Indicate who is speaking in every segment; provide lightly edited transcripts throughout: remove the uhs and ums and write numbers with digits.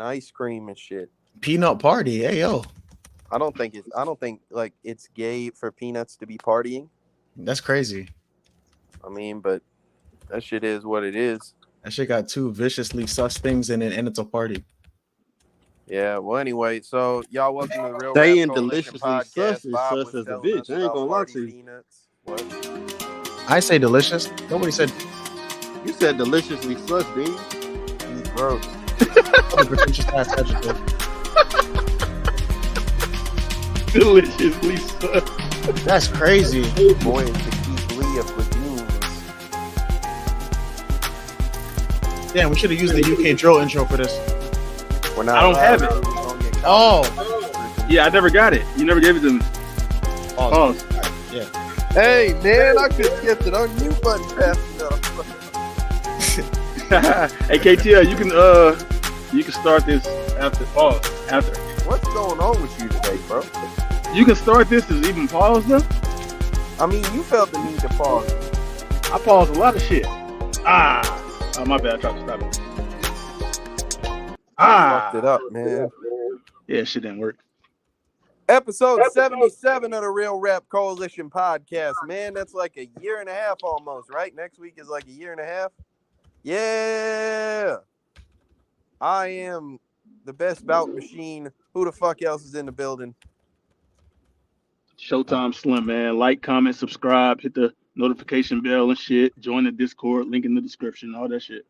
Speaker 1: ice cream and shit.
Speaker 2: Peanut party. Hey yo,
Speaker 1: I don't think like it's gay for peanuts to be partying.
Speaker 2: that's crazy.
Speaker 1: I mean, but that shit is what it is.
Speaker 2: That shit got two viciously sus things in it, and it's a party.
Speaker 1: Yeah. Well, anyway, so y'all welcome to the Real Rap
Speaker 3: Saying
Speaker 1: Coalition
Speaker 3: deliciously
Speaker 1: podcast.
Speaker 3: sus is
Speaker 1: Bob
Speaker 3: sus
Speaker 1: was
Speaker 3: as a
Speaker 1: telling us
Speaker 3: bitch. I ain't
Speaker 1: about
Speaker 3: gonna lie
Speaker 1: party
Speaker 3: to you.
Speaker 1: peanuts. What?
Speaker 2: I say delicious. Nobody said
Speaker 3: You said deliciously sus, didn't you?
Speaker 1: Gross.
Speaker 2: other pretentious ass adjective.
Speaker 4: Deliciously sus.
Speaker 2: That's crazy.
Speaker 1: Boy, it's the Keith Lee of legumes.
Speaker 2: Damn, we should have used the UK drill intro for this.
Speaker 1: We're not
Speaker 4: I don't have
Speaker 1: allowed
Speaker 4: it.
Speaker 1: to. We're gonna get
Speaker 2: Oh,
Speaker 1: caught.
Speaker 4: Yeah, I never got it. You never gave it to me. Pause.
Speaker 2: yeah.
Speaker 1: Hey man, I could get the unmute button fast enough.
Speaker 4: Hey KTL, you can start this after pause. After
Speaker 1: What's going on with you today, bro?
Speaker 4: you can start this as even pause though.
Speaker 1: I mean, you felt the need to pause.
Speaker 4: I pause a lot of shit. Oh, my bad. I tried to stop it.
Speaker 1: Fucked it up, man.
Speaker 4: Yeah, shit didn't work.
Speaker 1: Episode 77 of the Real Rap Coalition podcast, man. That's like a year and a half almost, right? Next week is like a year and a half. Yeah. I am the best bout machine. Who the fuck else is in the building?
Speaker 4: Showtime Slim, man. Like, comment, subscribe, hit the notification bell and shit. Join the Discord, link in the description, all that shit.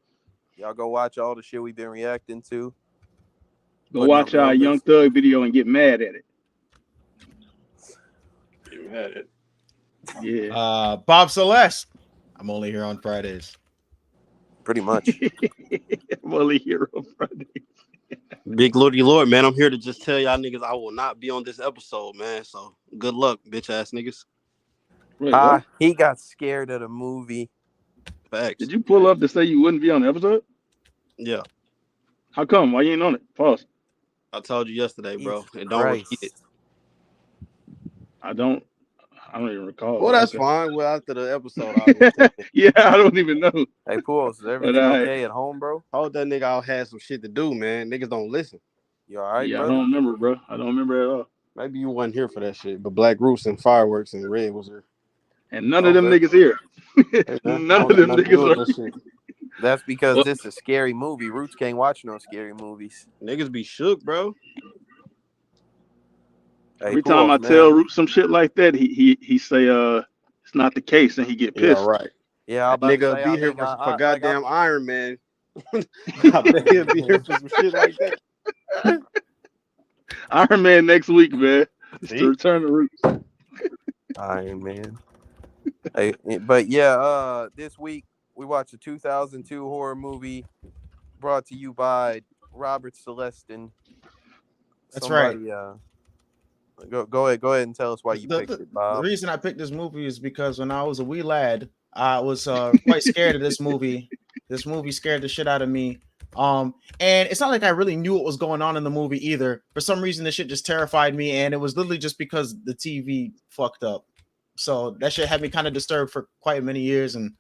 Speaker 1: Y'all go watch all the shit we've been reacting to.
Speaker 4: Go
Speaker 1: Putting
Speaker 4: watch
Speaker 1: up
Speaker 4: our Young
Speaker 1: numbers.
Speaker 4: Thug video and get mad at it.
Speaker 5: You had it.
Speaker 4: Yeah.
Speaker 2: Bob Celeste. I'm only here on Fridays.
Speaker 1: Pretty much.
Speaker 4: I'm only here on Friday.
Speaker 3: Big Lordy Lord, man. I'm here to just tell y'all niggas I will not be on this episode, man. So good luck, bitch ass niggas.
Speaker 4: Wait, what?
Speaker 1: He got scared of the movie.
Speaker 3: Facts.
Speaker 4: Did you pull up to say you wouldn't be on the episode?
Speaker 3: Yeah.
Speaker 4: How come? Why you ain't on it? Pause.
Speaker 3: I told you yesterday, bro.
Speaker 1: Jesus
Speaker 3: And don't
Speaker 1: Christ.
Speaker 3: repeat it.
Speaker 4: I don't even recall.
Speaker 3: Well, that's
Speaker 4: Okay.
Speaker 3: fine. Well, after the episode, I will take it.
Speaker 4: Yeah, I don't even know.
Speaker 1: Hey, Pools, is everything
Speaker 4: But,
Speaker 1: okay at home, bro?
Speaker 3: Hold that nigga out had some shit to do, man. Niggas don't listen.
Speaker 1: You all right,
Speaker 4: Yeah,
Speaker 1: brother?
Speaker 4: I don't remember, bro. I don't remember at all.
Speaker 3: Maybe you wasn't here for that shit, but Black Roots and Fireworks and Red was here.
Speaker 4: And none of them
Speaker 1: Okay.
Speaker 4: niggas here.
Speaker 3: Hey, man,
Speaker 4: None
Speaker 3: I
Speaker 4: of
Speaker 3: don't
Speaker 4: them
Speaker 3: got nothing to do
Speaker 4: niggas
Speaker 3: with
Speaker 4: are
Speaker 3: that shit.
Speaker 1: That's because
Speaker 4: Well-
Speaker 1: this is a scary movie. Roots can't watch no scary movies.
Speaker 3: Niggas be shook, bro.
Speaker 1: Hey,
Speaker 4: Every time I
Speaker 1: Pools,
Speaker 4: tell
Speaker 1: man.
Speaker 4: Root some shit like that, he say it's not the case and he get
Speaker 3: Yeah,
Speaker 4: pissed.
Speaker 3: right.
Speaker 1: Yeah, I'm
Speaker 3: That
Speaker 1: about to
Speaker 3: nigga
Speaker 1: say,
Speaker 3: be
Speaker 1: I
Speaker 3: here
Speaker 1: think
Speaker 3: for goddamn Iron Man. I bet he'll be here for some shit like that.
Speaker 4: Iron Man next week, man. It's
Speaker 1: See?
Speaker 4: the return of Roots.
Speaker 1: Iron Man. Hey, but yeah, this week we watched a 2002 horror movie brought to you by Robert Celestin.
Speaker 2: That's right.
Speaker 1: Go ahead and tell us why you picked it,
Speaker 2: The
Speaker 1: Bob.
Speaker 2: reason I picked this movie is because when I was a wee lad, I was quite scared of this movie. This movie scared the shit out of me. And it's not like I really knew what was going on in the movie either. For some reason, this shit just terrified me, and it was literally just because the TV fucked up. So that shit had me kind of disturbed for quite many years. And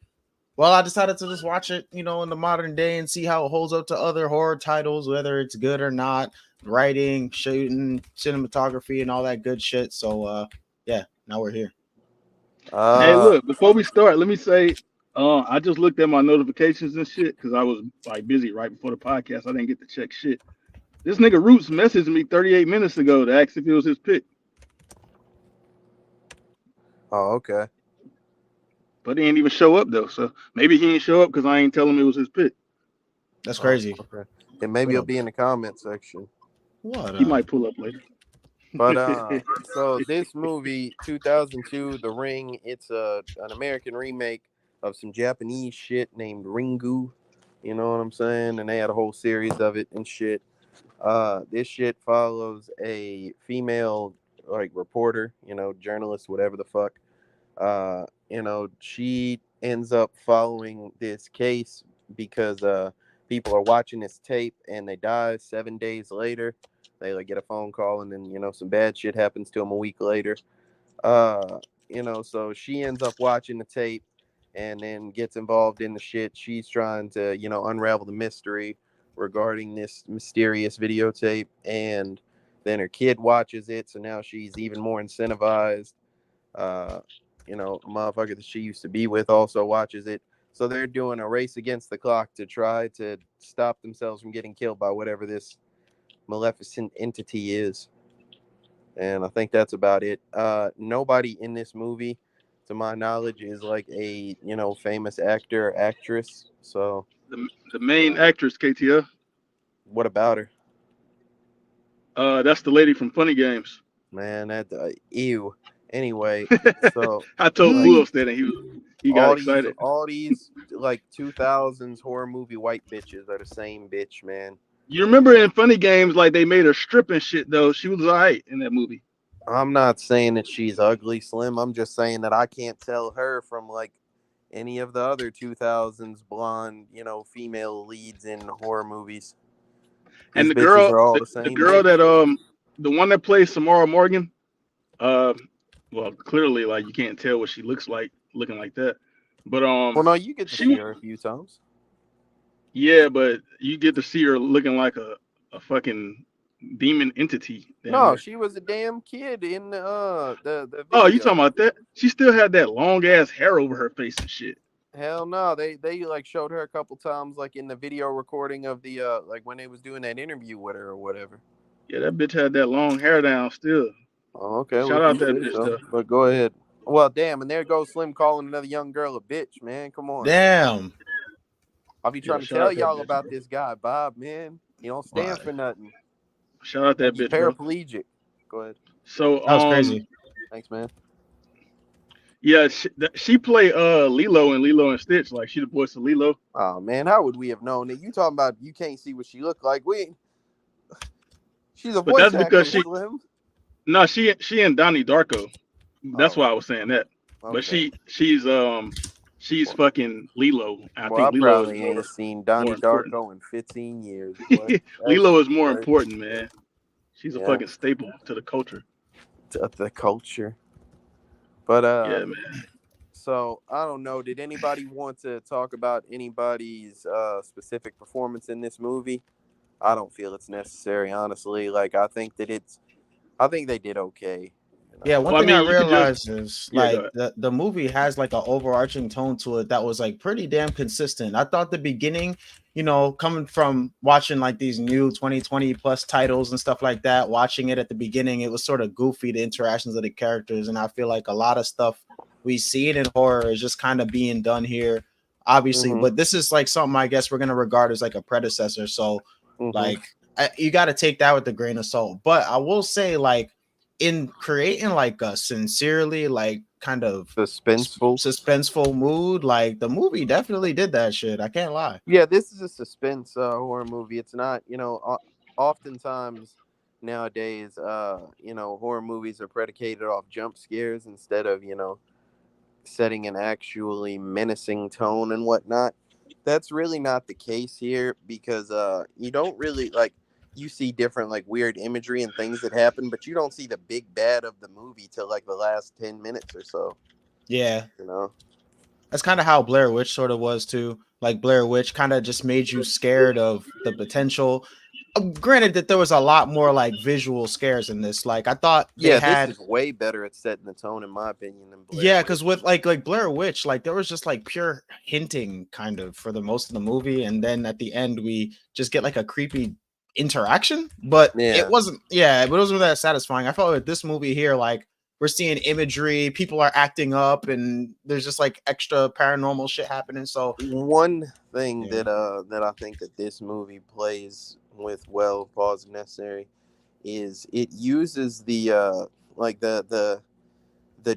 Speaker 2: well, I decided to just watch it, in the modern day and see how it holds up to other horror titles, whether it's good or not, writing, shooting, cinematography, and all that good shit. So yeah, now we're here.
Speaker 4: Hey, look, before we start, let me say, I just looked at my notifications and shit because I was like busy right before the podcast. I didn't get to check shit. This nigga Roots messaged me 38 minutes ago to ask if it was his pick.
Speaker 1: Oh, okay.
Speaker 4: But he ain't even show up though. So maybe he ain't show up because I ain't tell him it was his pick.
Speaker 2: That's crazy.
Speaker 1: Okay. And maybe it'll be in the comment section.
Speaker 2: What?
Speaker 4: He might pull up later.
Speaker 1: But so this movie, 2002, The Ring, it's an American remake of some Japanese shit named Ringu. You know what I'm saying? And they had a whole series of it and shit. This shit follows a female like reporter, journalist, whatever the fuck. She ends up following this case because people are watching this tape and they die 7 days later. They like get a phone call and then some bad shit happens to them a week later. So she ends up watching the tape and then gets involved in the shit. She's trying to unravel the mystery regarding this mysterious videotape, and then her kid watches it, so now she's even more incentivized. Uh, a motherfucker that she used to be with also watches it. So they're doing a race against the clock to try to stop themselves from getting killed by whatever this maleficent entity is. And I think that's about it. Nobody in this movie, to my knowledge, is like a famous actor or actress. So
Speaker 4: The main actress, KTF.
Speaker 1: what about her?
Speaker 4: That's the lady from Funny Games.
Speaker 1: Man, that ew. Anyway, so
Speaker 4: I told
Speaker 1: like
Speaker 4: Bulls that, and he got excited.
Speaker 1: all these like 2000s horror movie white bitches are the same bitch, man.
Speaker 4: You remember in Funny Games, like they made her strip and shit though. She was alright in that movie.
Speaker 1: I'm not saying that she's ugly, Slim. I'm just saying that I can't tell her from like any of the other 2000s blonde, female leads in horror movies.
Speaker 4: And
Speaker 1: These bitches are all the
Speaker 4: the
Speaker 1: same
Speaker 4: girl
Speaker 1: bitch.
Speaker 4: that the one that plays Samara Morgan, uh, well, clearly like you can't tell what she looks like looking like that, but
Speaker 1: Well, no, you get to see
Speaker 4: she,
Speaker 1: her a few times.
Speaker 4: yeah, but you get to see her looking like a fucking demon entity down
Speaker 1: No,
Speaker 4: there.
Speaker 1: she was a damn kid in the
Speaker 4: Oh, you talking
Speaker 1: video.
Speaker 4: about that? She still had that long ass hair over her face and shit.
Speaker 1: Hell no, they like showed her a couple times like in the video recording of the like when they was doing that interview with her or whatever.
Speaker 4: Yeah, that bitch had that long hair down still.
Speaker 1: Oh, okay, well
Speaker 4: Shout
Speaker 1: if
Speaker 4: out
Speaker 1: you
Speaker 4: that
Speaker 1: say
Speaker 4: bitch
Speaker 1: so.
Speaker 4: though.
Speaker 1: But go ahead. Well, damn, and there goes Slim calling another young girl a bitch, man. Come on.
Speaker 2: Damn.
Speaker 1: I'll be
Speaker 4: Yeah,
Speaker 1: trying to
Speaker 4: shout
Speaker 1: tell
Speaker 4: out that
Speaker 1: y'all
Speaker 4: bitch,
Speaker 1: about
Speaker 4: bro.
Speaker 1: this guy, Bob, man. He don't stand
Speaker 2: Wow.
Speaker 1: for nothing.
Speaker 4: Shout out that
Speaker 1: He's
Speaker 4: bitch, bro.
Speaker 1: paraplegic. Go ahead.
Speaker 4: So
Speaker 2: That was crazy.
Speaker 1: Thanks, man.
Speaker 4: yeah, she played Lilo in Lilo and Stitch. Like she the voice of Lilo.
Speaker 1: Oh man, how would we have known that? You talking about you can't see what she looked like? She's a
Speaker 4: But
Speaker 1: voice
Speaker 4: that's because
Speaker 1: actor, Slim.
Speaker 4: she and Donnie Darko. That's
Speaker 1: Oh,
Speaker 4: why I was saying that. But
Speaker 1: okay.
Speaker 4: she's
Speaker 1: Well,
Speaker 4: fucking Lilo. I
Speaker 1: well, I
Speaker 4: think Lilo is
Speaker 1: probably ain't seen
Speaker 4: more
Speaker 1: Donnie
Speaker 4: important.
Speaker 1: Darko in 15 years, boy. That
Speaker 4: Lilo
Speaker 1: shit
Speaker 4: is more
Speaker 1: crazy.
Speaker 4: important, man. She's a
Speaker 1: Yeah,
Speaker 4: fucking staple to the culture.
Speaker 1: the culture. But
Speaker 4: Yeah, man.
Speaker 1: so I don't know. Did anybody want to talk about anybody's specific performance in this movie? I don't feel it's necessary, honestly. Like I think they did okay.
Speaker 2: Yeah, one
Speaker 4: Well, I
Speaker 2: thing I
Speaker 4: mean, you could just
Speaker 2: realized is
Speaker 4: yeah, go
Speaker 2: like
Speaker 4: ahead.
Speaker 2: the movie has like an overarching tone to it that was like pretty damn consistent. I thought the beginning, coming from watching like these new 2020 plus titles and stuff like that, watching it at the beginning, it was sort of goofy, the interactions of the characters. And I feel like a lot of stuff we see it in horror is just kind of being done here, obviously.
Speaker 1: Mm-hmm.
Speaker 2: But this is like something I guess we're gonna regard as like a predecessor. So
Speaker 1: Mm-hmm.
Speaker 2: like you got to take that with a grain of salt. But I will say like in creating like a sincerely like kind of
Speaker 1: Suspenseful.
Speaker 2: suspenseful mood, like the movie definitely did that shit. I can't lie.
Speaker 1: Yeah, this is a suspense horror movie. It's not, oftentimes nowadays, horror movies are predicated off jump scares instead of, setting an actually menacing tone and whatnot. That's really not the case here because you don't really like you see different like weird imagery and things that happen, but you don't see the big bad of the movie till like the last 10 minutes or so,
Speaker 2: Yeah,
Speaker 1: you know.
Speaker 2: that's kind of how Blair Witch sort of was too. Like Blair Witch kind of just made you scared of the potential. Granted that there was a lot more like visual scares in this. Like I thought they
Speaker 1: Yeah, this
Speaker 2: had.
Speaker 1: is way better at setting the tone in my opinion than Blair
Speaker 2: Yeah,
Speaker 1: Witch.
Speaker 2: because with like Blair Witch, like there was just like pure hinting kind of for the most of the movie, and then at the end we just get like a creepy interaction. But
Speaker 1: Yeah.
Speaker 2: it wasn't that satisfying. I felt with this movie here, like we're seeing imagery, people are acting up, and there's just like extra paranormal shit happening. So
Speaker 1: One thing
Speaker 2: yeah,
Speaker 1: that I think that this movie plays with well, pause if necessary, is it uses the like the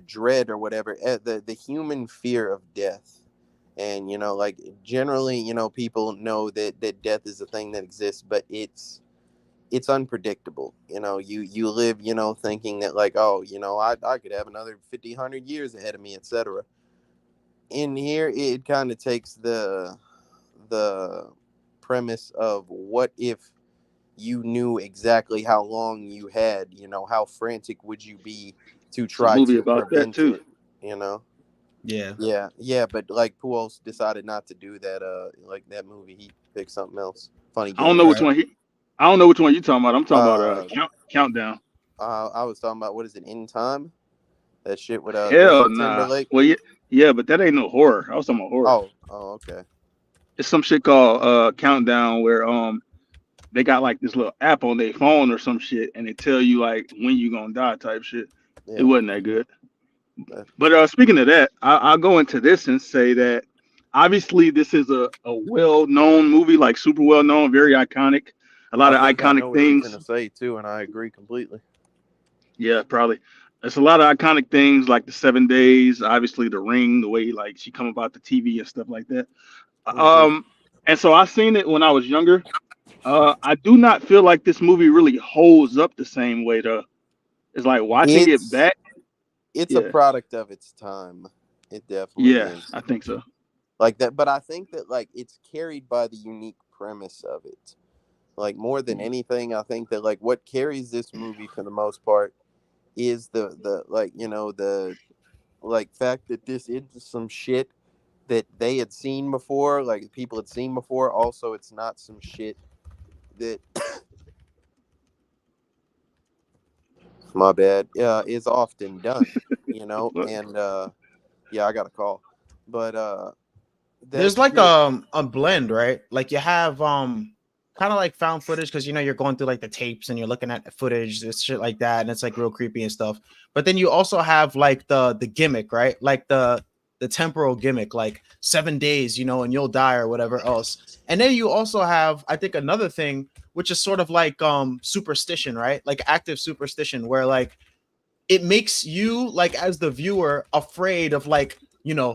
Speaker 1: dread or whatever, the human fear of death. And like generally, people know that death is a thing that exists, but it's unpredictable. You live, thinking that like, oh, I could have another 50, 100 years ahead of me, etc. In here it kind of takes the premise of what if you knew exactly how long you had, how frantic would you be to
Speaker 4: It's a
Speaker 1: try
Speaker 4: movie
Speaker 1: to
Speaker 4: about that
Speaker 1: prevent
Speaker 4: too.
Speaker 1: it, you know?
Speaker 2: Yeah.
Speaker 1: Yeah, but like Pujols decided not to do that. Like that movie, he picked something else. Funny
Speaker 4: I don't know
Speaker 1: game.
Speaker 4: which
Speaker 2: Right.
Speaker 4: one he. I don't know which one you talking about. I'm talking about
Speaker 1: Uh,
Speaker 4: countdown.
Speaker 1: I was talking about what is it? In Time. That shit with
Speaker 4: Hell
Speaker 1: Justin
Speaker 4: nah.
Speaker 1: Timberlake.
Speaker 4: Well, yeah, but that ain't no horror. I was talking about horror.
Speaker 1: Oh, okay.
Speaker 4: It's some shit called countdown where they got like this little app on their phone or some shit, and they tell you like when you gonna die type shit. It
Speaker 1: Yeah.
Speaker 4: wasn't that good.
Speaker 1: Uh,
Speaker 4: But speaking of that, I'll go into this and say that obviously this is a well-known movie, like super well-known, very iconic. A lot
Speaker 1: I
Speaker 4: of
Speaker 1: think I
Speaker 4: iconic
Speaker 1: know what you're
Speaker 4: things.
Speaker 1: gonna say too, and I agree completely.
Speaker 4: Yeah, probably. There's a lot of iconic things like the 7 days, obviously the ring, the way like she come about the TV and stuff like that.
Speaker 1: Hmm.
Speaker 4: Um, and so I seen it when I was younger. I do not feel like this movie really holds up the same way though. It's like watching it
Speaker 1: It's
Speaker 4: back.
Speaker 1: it's a
Speaker 4: Yeah,
Speaker 1: product of its time. It definitely
Speaker 4: yeah,
Speaker 1: is.
Speaker 4: I think so.
Speaker 1: Like that, but I think that like it's carried by the unique premise of it. Like more than anything, I think that like what carries this movie for the most part is the like the like fact that this is some shit that they had seen before, like people had seen before. Also, it's not some shit that my bad is often done,
Speaker 4: The fuck?
Speaker 1: and yeah, I got a call, but that
Speaker 2: There's like
Speaker 1: shit.
Speaker 2: a blend, right? Like you have kind of like found footage because you're going through like the tapes and you're looking at the footage, this shit like that, and it's like real creepy and stuff. But then you also have like the gimmick, right? Like the temporal gimmick, like 7 days, and you'll die or whatever else. And then you also have, I think, another thing which is sort of like superstition, right? Like active superstition, where like it makes you, like, as the viewer, afraid of, like,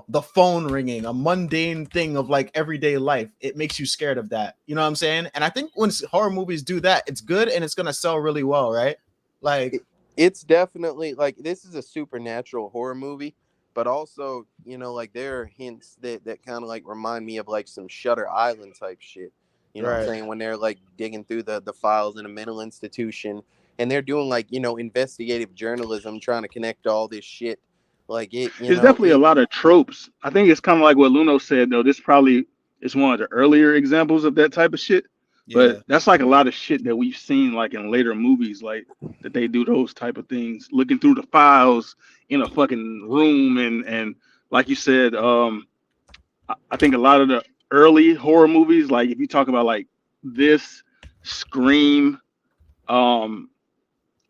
Speaker 2: the phone ringing, a mundane thing of like everyday life. It makes you scared of that. You know what I'm saying? And I think when horror movies do that, it's good and it's gonna sell really well, right? Like,
Speaker 1: It's definitely like this is a supernatural horror movie, but also like there are hints that kind of like remind me of like some Shutter Island type shit. You know what I'm
Speaker 2: right.
Speaker 1: saying? When they're like digging through the files in a mental institution and they're doing like investigative journalism, trying to connect all this shit. Like it,
Speaker 4: There's definitely a
Speaker 1: it.
Speaker 4: lot of tropes. I think it's kind of like what Luno said though. This probably is one of the earlier examples of that type of shit. But
Speaker 2: Yeah.
Speaker 4: that's like a lot of shit that we've seen like in later movies, like that they do those type of things, looking through the files in a fucking room and like you said, I think a lot of the early horror movies, like if you talk about like this, Scream, um,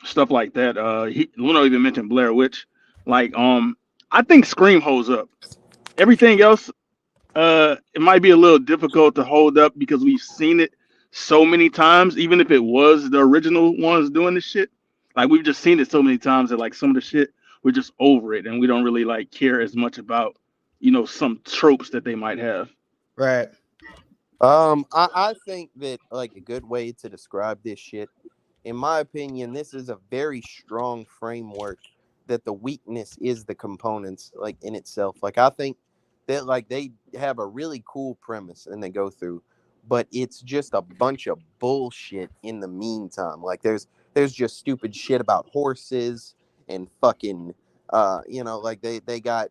Speaker 4: stuff like that. Luno even mentioned Blair Witch. Like, I think Scream holds up. Everything else, it might be a little difficult to hold up because we've seen it so many times. Even if it was the original ones doing this shit, like we've just seen it so many times that like some of the shit we're just over it and we don't really like care as much about some tropes that they might have.
Speaker 2: Right.
Speaker 1: I think that like a good way to describe this shit, in my opinion, this is a very strong framework that the weakness is the components like in itself. Like I think that like they have a really cool premise and they go through, but it's just a bunch of bullshit in the meantime. Like there's just stupid shit about horses and fucking like they got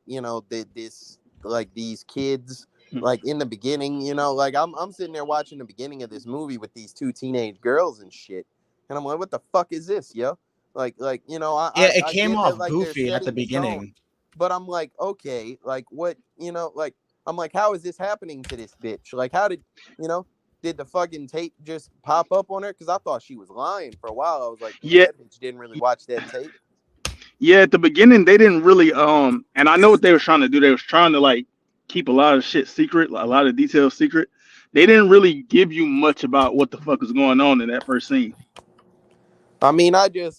Speaker 1: this like these kids like in the beginning, like I'm sitting there watching the beginning of this movie with these two teenage girls and shit, and I'm like, what the fuck is this, yo? Like
Speaker 2: Yeah, it
Speaker 1: I
Speaker 2: came
Speaker 1: get that
Speaker 2: off
Speaker 1: like they're
Speaker 2: goofy at the
Speaker 1: setting the tone,
Speaker 2: beginning.
Speaker 1: but I'm like, okay, like what, like I'm like, how is this happening to this bitch? Like, how you know, did the fucking tape just pop up on her? Because I thought she was lying for a while. I was like, damn,
Speaker 4: Yeah,
Speaker 1: that bitch didn't really watch that tape.
Speaker 4: yeah. At the beginning, they didn't really and I know what they were trying to do. They was trying to like keep a lot of shit secret, a lot of details secret. They didn't really give you much about what the fuck is going on in that first scene.
Speaker 1: I mean,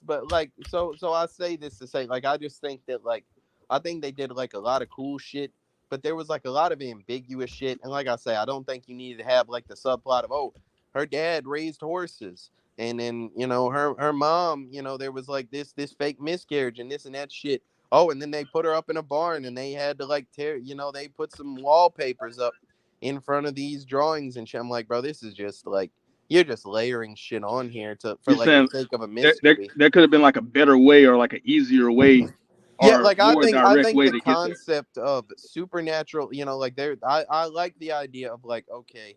Speaker 1: but like, so I say this to say, like, I just think that, like, I think they did like a lot of cool shit, but there was like a lot of ambiguous shit. And like I say, I don't think you needed to have like the subplot of, oh, her dad raised horses, and then her mom, there was like this fake miscarriage and this and that shit. Oh, and then they put her up in a barn and they had to like tear, they put some wallpapers up in front of these drawings and shit. I'm like, bro, this is just like you're just layering shit on here to for
Speaker 4: You're
Speaker 1: like the
Speaker 4: saying
Speaker 1: sake of a
Speaker 4: there
Speaker 1: mystery.
Speaker 4: there could have been like a better way or like an easier way
Speaker 1: Yeah,
Speaker 4: are
Speaker 1: like I
Speaker 4: more
Speaker 1: think I
Speaker 4: direct
Speaker 1: think
Speaker 4: way
Speaker 1: the
Speaker 4: to get there.
Speaker 1: concept of supernatural, like I like the idea of like, okay,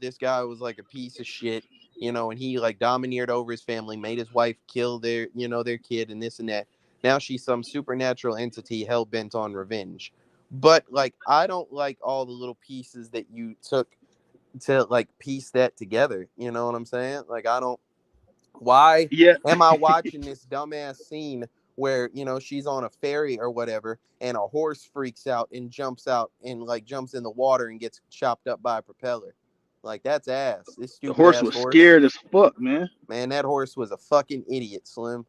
Speaker 1: this guy was like a piece of shit, and he like domineered over his family, made his wife kill their kid and this and that. Now she's some supernatural entity hell bent on revenge. But like I don't like all the little pieces that you took to like piece that together. You know what I'm saying? Like I don't why
Speaker 4: Yeah,
Speaker 1: am I watching this dumbass scene where she's on a ferry or whatever, and a horse freaks out and jumps out and like jumps in the water and gets chopped up by a propeller? Like that's ass. This
Speaker 4: the
Speaker 1: stupid
Speaker 4: horse
Speaker 1: ass
Speaker 4: was
Speaker 1: horse.
Speaker 4: scared as fuck, man.
Speaker 1: Man, that horse was a fucking idiot, Slim.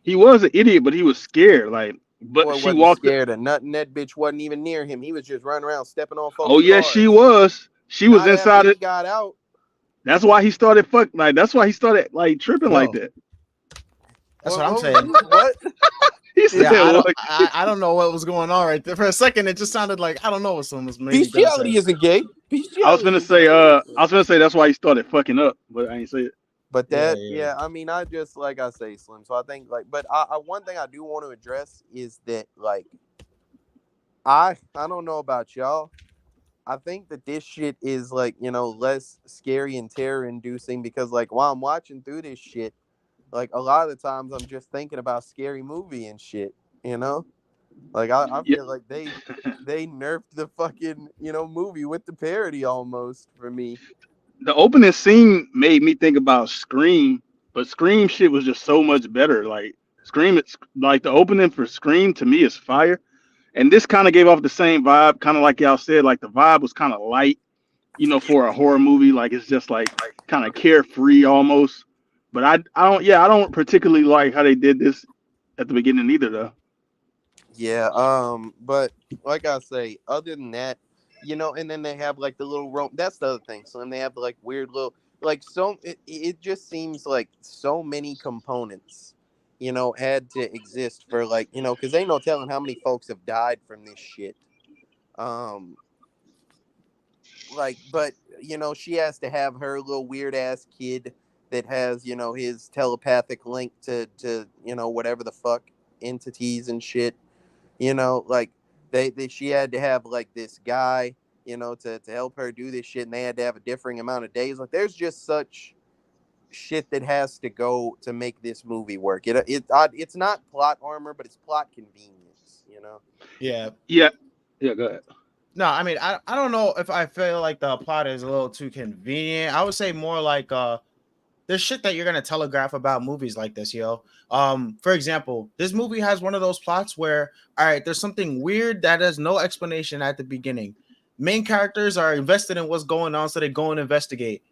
Speaker 4: He was an idiot, but he was scared. Like, but
Speaker 1: Boy
Speaker 4: she
Speaker 1: wasn't
Speaker 4: walked.
Speaker 1: scared of nothing. That bitch wasn't even near him. He was just running around stepping on
Speaker 4: Oh
Speaker 1: folks'
Speaker 4: yeah, she
Speaker 1: cars.
Speaker 4: was. She was
Speaker 1: Not after
Speaker 4: inside
Speaker 1: he
Speaker 4: it.
Speaker 1: got out.
Speaker 4: That's why he started Like that's why he started like tripping like
Speaker 2: Yo,
Speaker 4: that.
Speaker 2: that's
Speaker 1: What,
Speaker 2: what I'm
Speaker 1: what was
Speaker 2: saying.
Speaker 1: you? What?
Speaker 4: He said,
Speaker 2: Yeah,
Speaker 4: "What?"
Speaker 2: I don't know what was going on right there. For a second, it just sounded like I don't know what someone was maybe gonna say.
Speaker 1: Bestiality isn't gay.
Speaker 4: I was
Speaker 1: Bestiality
Speaker 4: gonna
Speaker 1: isn't
Speaker 4: say,
Speaker 1: gay.
Speaker 4: that's why he started fucking up, but I ain't say it.
Speaker 1: But
Speaker 2: Yeah,
Speaker 1: that,
Speaker 2: yeah.
Speaker 1: yeah, I mean, I just like I say, Slim. So I think like, but one thing I do want to address is that like, I don't know about y'all. I think that this shit is like less scary and terror inducing because like while I'm watching through this shit, like a lot of the times I'm just thinking about scary movie and shit. You know, like I
Speaker 4: Yeah,
Speaker 1: feel like they nerfed the fucking movie with the parody almost for me.
Speaker 4: the opening scene made me think about Scream, but Scream shit was just so much better. Like Scream, it's like the opening for Scream to me is fire, and this kind of gave off the same vibe, kind of like y'all said. Like the vibe was kind of light, for a horror movie. Like it's just like kind of carefree almost. But I don't particularly like how they did this at the beginning either, though.
Speaker 1: Yeah, but like I say, other than that, and then they have like the little room. That's the other thing. So then they have like weird little, like it just seems like so many components, had to exist for like because ain't no telling how many folks have died from this shit. Um, like, but she has to have her little weird ass kid that has his telepathic link to whatever the fuck entities and shit. Like they she had to have like this guy, to help her do this shit, and they had to have a differing amount of days. Like there's just such shit that has to go to make this movie work. It's not plot armor, but it's plot convenience.
Speaker 2: Yeah.
Speaker 4: Yeah, yeah, go ahead.
Speaker 2: No, I mean, I don't know if I feel like the plot is a little too convenient. I would say more like there's shit that you're gonna telegraph about movies like this, yo. For example, this movie has one of those plots where, all right, there's something weird that has no explanation at the beginning. Main characters are invested in what's going on, so they go and investigate.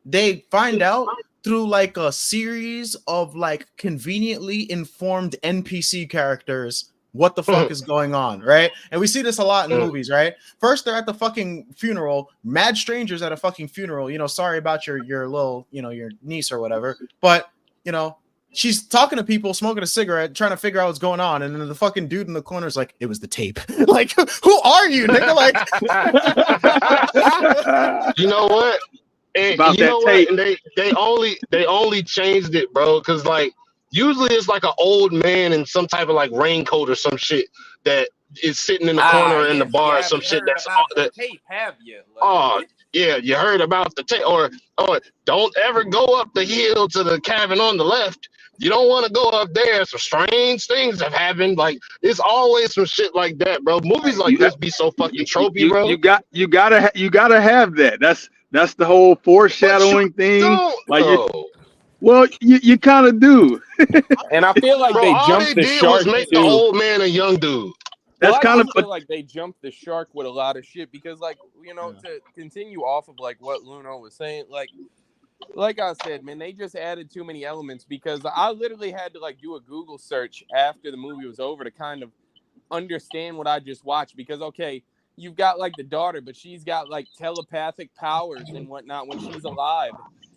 Speaker 2: They find out through like a series of like conveniently informed NPC characters what the fuck is going on, right? And we see this a lot in movies, right? First, they're at the fucking funeral, mad strangers at a fucking funeral. Sorry about your little, your niece or whatever, but she's talking to people, smoking a cigarette, trying to figure out what's going on, and then the fucking dude in the corner is like, "It was the tape." Like, who are you, nigga? Like,
Speaker 5: You know what? And
Speaker 4: About
Speaker 5: you
Speaker 4: that
Speaker 5: know what?
Speaker 4: tape.
Speaker 5: And they only changed it, bro, because like usually it's like an old man in some type of like raincoat or some shit that is sitting in the corner in the
Speaker 1: Yes, you
Speaker 5: bar or some
Speaker 1: haven't
Speaker 5: shit.
Speaker 1: heard about the tape, have you? Like,
Speaker 5: Oh yeah, you heard about the or don't ever go up the hill to the cabin on the left. You don't want to go up there. Some strange things have happened. Like it's always some shit like that, bro. Movies like
Speaker 4: You
Speaker 5: this be so fucking tropey,
Speaker 4: you
Speaker 5: bro.
Speaker 4: got you gotta have that. That's the whole
Speaker 5: But you
Speaker 4: foreshadowing thing.
Speaker 5: don't
Speaker 4: Like
Speaker 5: though.
Speaker 4: you kind of do.
Speaker 6: And I feel like
Speaker 5: Bro,
Speaker 6: they
Speaker 5: all
Speaker 6: jumped
Speaker 5: they
Speaker 6: the
Speaker 5: did was
Speaker 6: shark
Speaker 5: make the
Speaker 6: too.
Speaker 5: old man a young dude.
Speaker 6: Well,
Speaker 4: That's
Speaker 6: I
Speaker 4: kind
Speaker 6: do
Speaker 4: of
Speaker 6: feel like they jumped the shark with a lot of shit because, like, to continue off of like what Luno was saying, like I said, man, they just added too many elements because I literally had to like do a Google search after the movie was over to kind of understand what I just watched because okay, you've got like the daughter, but she's got like telepathic powers and whatnot when she's alive.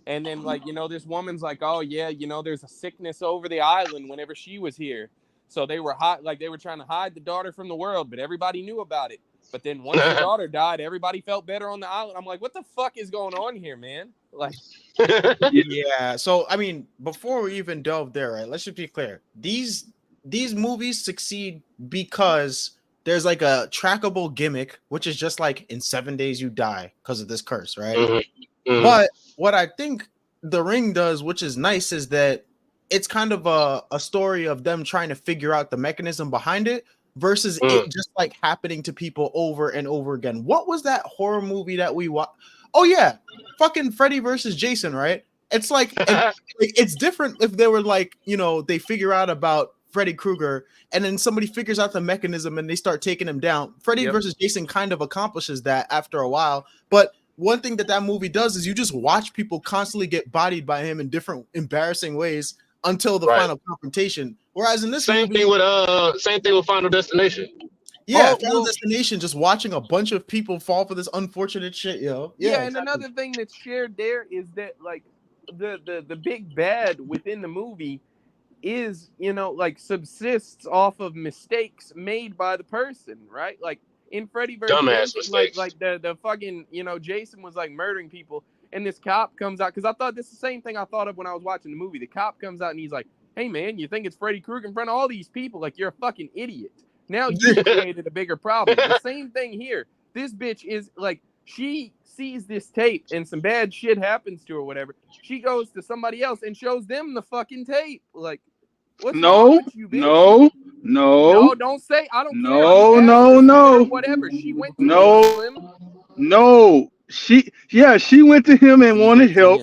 Speaker 6: And then like, this woman's like, oh yeah, there's a sickness over the island whenever she was here. So they were they were trying to hide the daughter from the world, but everybody knew about it. But then once the daughter died, everybody felt better on the island. I'm like, what the fuck is going on here, man? Like,
Speaker 2: yeah. So I mean, before we even delve there, right? Let's just be clear. these movies succeed because there's like a trackable gimmick, which is just like in 7 days you die because of this curse, right? But what I think The Ring does, which is nice, is that it's kind of a story of them trying to figure out the mechanism behind it versus it just like happening to people over and over again. What was that horror movie that we watched? Oh yeah, fucking Freddy versus Jason, right? It's like it's different if they were like, you know, they figure out about Freddy Krueger and then somebody figures out the mechanism and they start taking him down. Freddy versus Jason kind of accomplishes that after a while, but one thing that movie does is you just watch people constantly get bodied by him in different embarrassing ways until the final confrontation. Whereas in this
Speaker 5: same thing with Final Destination.
Speaker 2: Yeah, Final Destination, just watching a bunch of people fall for this unfortunate shit, yo.
Speaker 6: Yeah, and another thing that's shared there is that like the big bad within the movie is, you know, like subsists off of mistakes made by the person, right? Like in Freddy versus Jason, like the fucking, you know, Jason was like murdering people, and this cop comes out, because I thought this is the same thing I thought of when I was watching the movie. The cop comes out and he's like, "Hey man, you think it's Freddy Krueger in front of all these people? Like, you're a fucking idiot. Now you created a bigger problem." The same thing here. This bitch is like, she sees this tape and some bad shit happens to her, whatever. She goes to somebody else and shows them the fucking tape. Like, what's wrong with you, bitch? No, don't say I don't care. No. Whatever. She went to him.
Speaker 4: No. She went to him and wanted help.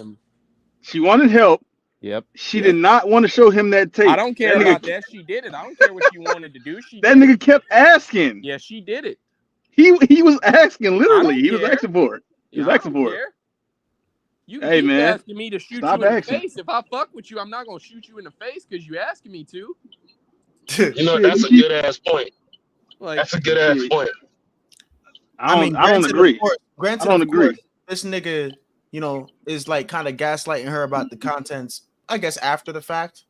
Speaker 4: She wanted help.
Speaker 6: Yep.
Speaker 4: She did not want to show him that tape.
Speaker 6: I don't care about that. She did it. I don't care what she wanted to do.
Speaker 4: That nigga kept asking.
Speaker 6: Yeah, she did it.
Speaker 4: He was asking, literally. He was asking for it. He was asking for it.
Speaker 6: You keep asking me to shoot you in the face. If I fuck with you, I'm not gonna shoot you in the face because you asking me to.
Speaker 5: You know, that's a good ass point. Like, that's a good ass point.
Speaker 4: I don't agree.
Speaker 2: I don't agree. This nigga, you know, is like kind of gaslighting her about the contents, I guess, after the fact.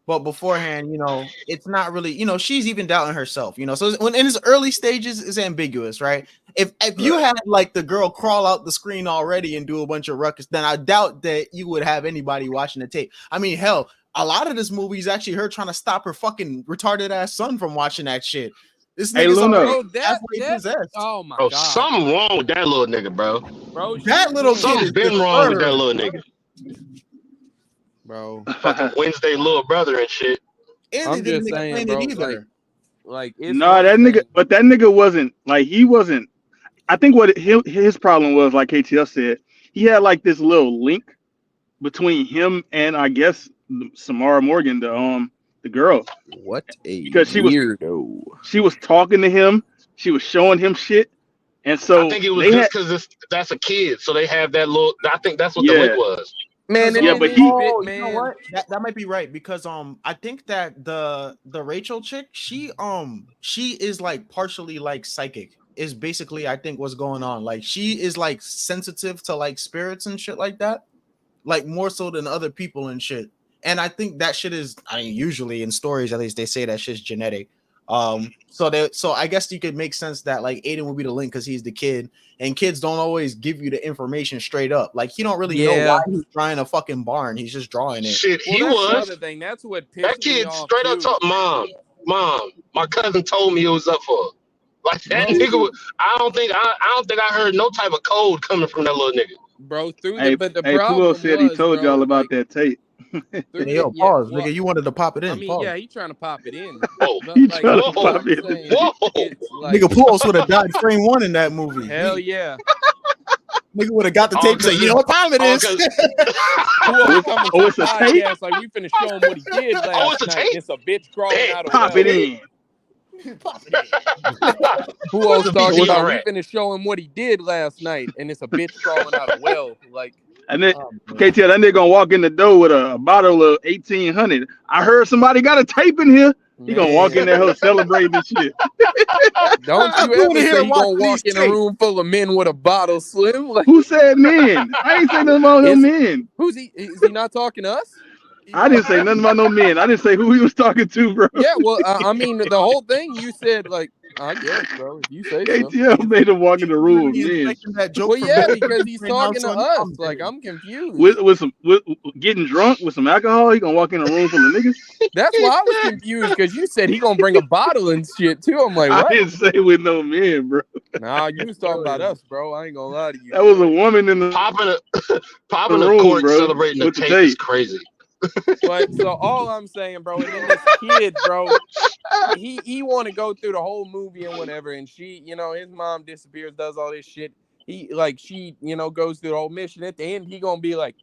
Speaker 2: But beforehand, you know, it's not really, you know, she's even doubting herself, you know. So when in his early stages, it's ambiguous, right? If you had like the girl crawl out the screen already and do a bunch of ruckus, then I doubt that you would have anybody watching the tape. I mean, hell, a lot of this movie is actually her trying to stop her fucking retarded ass son from watching that shit. This nigga's
Speaker 6: oh my god,
Speaker 5: something wrong with that little nigga, bro.
Speaker 2: That little kid
Speaker 5: something's been wrong with that little nigga.
Speaker 6: Bro,
Speaker 5: fucking Wednesday little brother and shit.
Speaker 6: I'm just saying, bro. Like it's
Speaker 4: that nigga, but that nigga wasn't like, he wasn't. I think what his problem was, like KTL said, he had like this little link between him and I guess Samara Morgan, the girl.
Speaker 1: What a
Speaker 4: because she
Speaker 1: weirdo.
Speaker 4: She was talking to him. She was showing him shit, and so
Speaker 5: I think it was just because that's a kid, so they have that little. I think that's what the link was.
Speaker 6: Man,
Speaker 2: you
Speaker 6: know
Speaker 2: what? That might be right, because I think that the Rachel chick, she is like partially like psychic, is basically I think what's going on. Like she is like sensitive to like spirits and shit like that, like more so than other people and shit. And I think that shit is, I mean, usually in stories at least they say that shit's genetic. So I guess you could make sense that like Aiden would be the link because he's the kid, and kids don't always give you the information straight up. Like he don't really know why he's drawing a fucking barn. He's just drawing it.
Speaker 5: Shit, he was.
Speaker 6: The thing. That's what pissed
Speaker 5: that kid
Speaker 6: me off
Speaker 5: straight up talk. Mom, my cousin told me it was up for. Like that nigga was, I don't think I heard no type of code coming from that little nigga.
Speaker 6: Bro,
Speaker 4: but the problem said he told y'all about that tape.
Speaker 2: Yo, pause, nigga. You wanted to pop it in.
Speaker 6: I mean,
Speaker 2: pause.
Speaker 6: Yeah, he trying to pop it in.
Speaker 4: He trying to pop it in.
Speaker 2: Nigga, Pulse would have died frame one in that movie.
Speaker 6: Hell yeah.
Speaker 2: Nigga would have got the tape and say, you know what time it is.
Speaker 4: It's a tape?
Speaker 6: Like, we finna show him what he did last night. It's a bitch crawling out of
Speaker 4: pop it in.
Speaker 6: Pop it in. Who else talking about? We finna show him what he did last night, and it's a bitch crawling out of well. Like,
Speaker 4: and then KTL, that nigga gonna walk in the door with a bottle of 1800. I heard somebody got a tape in here. He gonna walk in there celebrating and shit.
Speaker 6: Don't you ever say you gonna walk in a room full of men with a bottle, Slim? Like,
Speaker 4: who said men? I ain't say nothing about no men.
Speaker 6: Who's he? Is he not talking to us?
Speaker 4: I didn't say nothing about no men. I didn't say who he was talking to, bro.
Speaker 6: Yeah, well, I mean, the whole thing you said, like, I guess, bro. If you say so.
Speaker 4: KTL made him walk in the room, man.
Speaker 2: That joke
Speaker 6: Well,
Speaker 2: from
Speaker 6: yeah,
Speaker 2: back
Speaker 6: because he's
Speaker 2: right now,
Speaker 6: talking to
Speaker 2: son.
Speaker 6: us.
Speaker 2: I'm
Speaker 6: Like
Speaker 2: dead.
Speaker 6: I'm confused.
Speaker 4: With getting drunk with some alcohol, he gonna walk in a room full of niggas.
Speaker 6: That's why I was confused because you said he gonna bring a bottle and shit too. I'm like,
Speaker 4: I
Speaker 6: what?
Speaker 4: didn't say with no men, bro.
Speaker 6: Nah, you was talking about us, bro. I ain't gonna lie to you.
Speaker 4: That was a woman in the
Speaker 5: Popping a
Speaker 4: room,
Speaker 5: cork
Speaker 4: bro,
Speaker 5: celebrating a
Speaker 4: with the
Speaker 5: tape is
Speaker 4: tape.
Speaker 5: crazy.
Speaker 6: But so all I'm saying, bro, and then this kid, bro, he want to go through the whole movie and whatever, and she, his mom disappears, does all this shit. She goes through the whole mission. At the end, he gonna be like,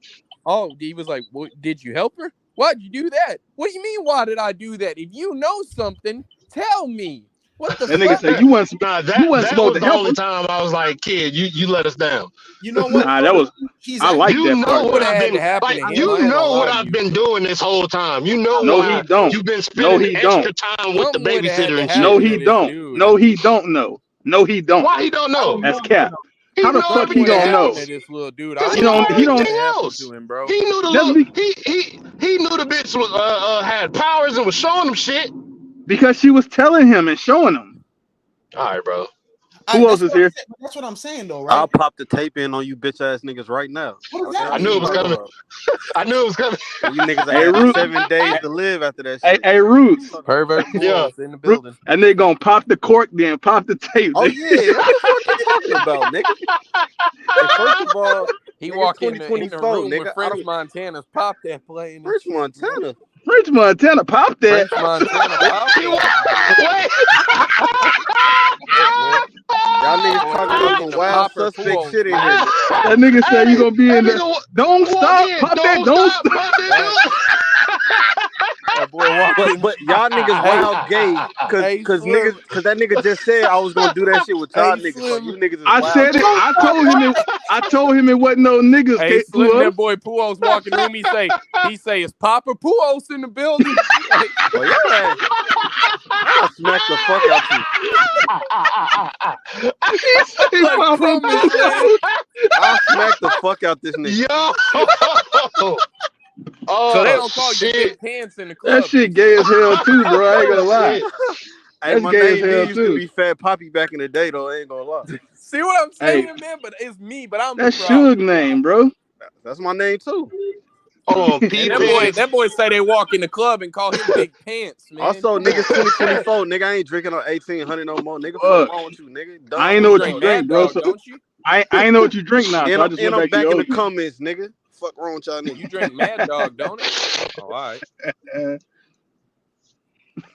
Speaker 6: oh, he was like, what, did you help her? Why'd you do that? What do you mean? Why did I do that? If you know something, tell me. What the
Speaker 4: That
Speaker 6: fuck?
Speaker 4: nigga said you wasn't
Speaker 5: That
Speaker 4: supposed
Speaker 5: was
Speaker 4: to
Speaker 5: the
Speaker 4: help
Speaker 5: only
Speaker 4: him.
Speaker 5: time I was like, kid, you let us down.
Speaker 2: You know what?
Speaker 4: Nah, that was.
Speaker 2: He's
Speaker 4: I like
Speaker 5: You
Speaker 4: that
Speaker 5: know
Speaker 4: part.
Speaker 5: what
Speaker 6: Would
Speaker 5: I've
Speaker 6: have had
Speaker 5: been
Speaker 6: to happen
Speaker 5: like.
Speaker 6: to him.
Speaker 5: You
Speaker 6: I ain't
Speaker 5: know
Speaker 6: gonna
Speaker 5: what
Speaker 6: lie to
Speaker 5: I've
Speaker 6: you.
Speaker 5: been doing this whole time. You know
Speaker 4: No,
Speaker 5: why
Speaker 4: he don't.
Speaker 5: you've been
Speaker 4: No,
Speaker 5: spending
Speaker 4: he
Speaker 5: extra
Speaker 4: don't.
Speaker 5: time with the
Speaker 6: Something would have had
Speaker 5: babysitter
Speaker 6: to
Speaker 5: and
Speaker 6: happen
Speaker 5: shit.
Speaker 4: No,
Speaker 6: to
Speaker 4: he
Speaker 6: this
Speaker 4: don't.
Speaker 6: dude.
Speaker 4: No, he don't know. No, he don't.
Speaker 5: Why he don't know?
Speaker 4: That's cap.
Speaker 5: He
Speaker 4: How the
Speaker 5: know
Speaker 4: fuck he
Speaker 6: Something would have
Speaker 4: gonna
Speaker 6: happened
Speaker 4: know?
Speaker 6: to this little dude.
Speaker 5: Because
Speaker 6: I
Speaker 5: he
Speaker 6: don't
Speaker 5: know
Speaker 6: know what would
Speaker 5: everything
Speaker 6: have happened
Speaker 5: else.
Speaker 6: to him, bro.
Speaker 5: He knew the
Speaker 4: Just
Speaker 5: little. He knew the bitch was had powers and was showing him shit.
Speaker 4: because she was telling him and showing him.
Speaker 5: All right, bro.
Speaker 4: Who else is here?
Speaker 2: That's what I'm saying, though, right?
Speaker 3: I'll pop the tape in on you bitch ass niggas right now.
Speaker 2: What is
Speaker 6: Okay,
Speaker 2: that?
Speaker 5: I knew it was
Speaker 6: talking
Speaker 5: coming.
Speaker 6: about?
Speaker 5: I knew it was coming.
Speaker 3: And you niggas
Speaker 4: Hey,
Speaker 3: had
Speaker 4: Root.
Speaker 3: 7 days to live after that
Speaker 4: Hey,
Speaker 3: shit.
Speaker 4: hey, Roots.
Speaker 6: Pervert
Speaker 5: Yeah.
Speaker 6: fools in the
Speaker 4: Root.
Speaker 6: building.
Speaker 4: And they gonna pop the cork, then pop the tape.
Speaker 3: Oh yeah, what the fuck you talking about, nigga? Hey, first of all,
Speaker 6: He
Speaker 3: nigga,
Speaker 6: walk in the
Speaker 3: 2024,
Speaker 6: room with
Speaker 3: nigga. I
Speaker 6: French
Speaker 3: don't.
Speaker 6: Montana's pop that playing. And
Speaker 3: French
Speaker 6: shit, man.
Speaker 3: Montana.
Speaker 4: French Montana, pop that.
Speaker 6: French Montana pop
Speaker 5: He
Speaker 6: that.
Speaker 5: Wait.
Speaker 6: Look, man.
Speaker 3: Y'all niggas
Speaker 6: Boy,
Speaker 3: talking
Speaker 6: finna
Speaker 3: about
Speaker 6: get
Speaker 3: some
Speaker 6: the
Speaker 3: wild
Speaker 6: popper
Speaker 3: suspect
Speaker 6: fools,
Speaker 3: shit in
Speaker 6: man.
Speaker 3: here.
Speaker 4: That nigga said you gonna be in there. Don't
Speaker 5: walk
Speaker 4: stop.
Speaker 5: in.
Speaker 4: Pop that. Don't stop.
Speaker 5: Pop that.
Speaker 6: That boy walking.
Speaker 3: But y'all niggas
Speaker 6: Hey,
Speaker 3: wild gay, cause
Speaker 6: hey,
Speaker 3: cause
Speaker 6: Slim.
Speaker 3: niggas, cause that nigga just said I was gonna do that shit with y'all
Speaker 6: Hey,
Speaker 3: niggas. So
Speaker 6: Slim.
Speaker 3: you niggas is
Speaker 4: I
Speaker 3: wild
Speaker 4: said it.
Speaker 3: gay.
Speaker 4: I told him it wasn't no niggas.
Speaker 6: Hey,
Speaker 4: Who
Speaker 6: Slim, that
Speaker 4: else?
Speaker 6: boy Puos walking the room. He say, is Papa Puos in the building? Like,
Speaker 3: Well, your ass, I'll smack the fuck out you.
Speaker 4: He said
Speaker 6: like
Speaker 4: Papa
Speaker 6: promised land.
Speaker 4: Poo.
Speaker 3: I'll smack the fuck out this nigga.
Speaker 5: Yo. Oh,
Speaker 6: So they don't call
Speaker 5: shit.
Speaker 6: you big pants in the
Speaker 4: That
Speaker 6: club.
Speaker 4: shit gay as hell too, bro. I ain't gonna lie.
Speaker 5: Shit.
Speaker 3: Hey,
Speaker 4: That's
Speaker 3: my
Speaker 4: gay as
Speaker 3: name
Speaker 4: hell
Speaker 3: used to
Speaker 4: too.
Speaker 3: be Fat Poppy back in the day, though. I ain't gonna lie.
Speaker 6: See what I'm saying,
Speaker 4: Hey,
Speaker 6: man? But it's me, but I'm the
Speaker 4: that's
Speaker 6: problem.
Speaker 4: Suge name, bro.
Speaker 3: That's my name too.
Speaker 5: Hold on,
Speaker 6: And
Speaker 5: P
Speaker 6: that
Speaker 5: Pants.
Speaker 6: boy say they walk in the club and call him big pants, man.
Speaker 3: Also, niggas 2024, nigga, I ain't drinking on 1800 no more. Nigga, fuck
Speaker 4: Fuck.
Speaker 3: wrong with you, nigga?
Speaker 4: I ain't
Speaker 3: Dumb.
Speaker 4: know
Speaker 6: You
Speaker 4: what you
Speaker 6: drink
Speaker 4: drink,
Speaker 6: Mad
Speaker 4: bro.
Speaker 6: Dog,
Speaker 4: So
Speaker 6: don't you?
Speaker 4: I ain't know what you drink now, so I just
Speaker 3: And
Speaker 4: went
Speaker 3: I'm
Speaker 4: back to
Speaker 3: back in
Speaker 4: your
Speaker 3: the comments, nigga. Fuck wrong with y'all niggas.
Speaker 6: You drink Mad Dog, don't it? Oh, all right.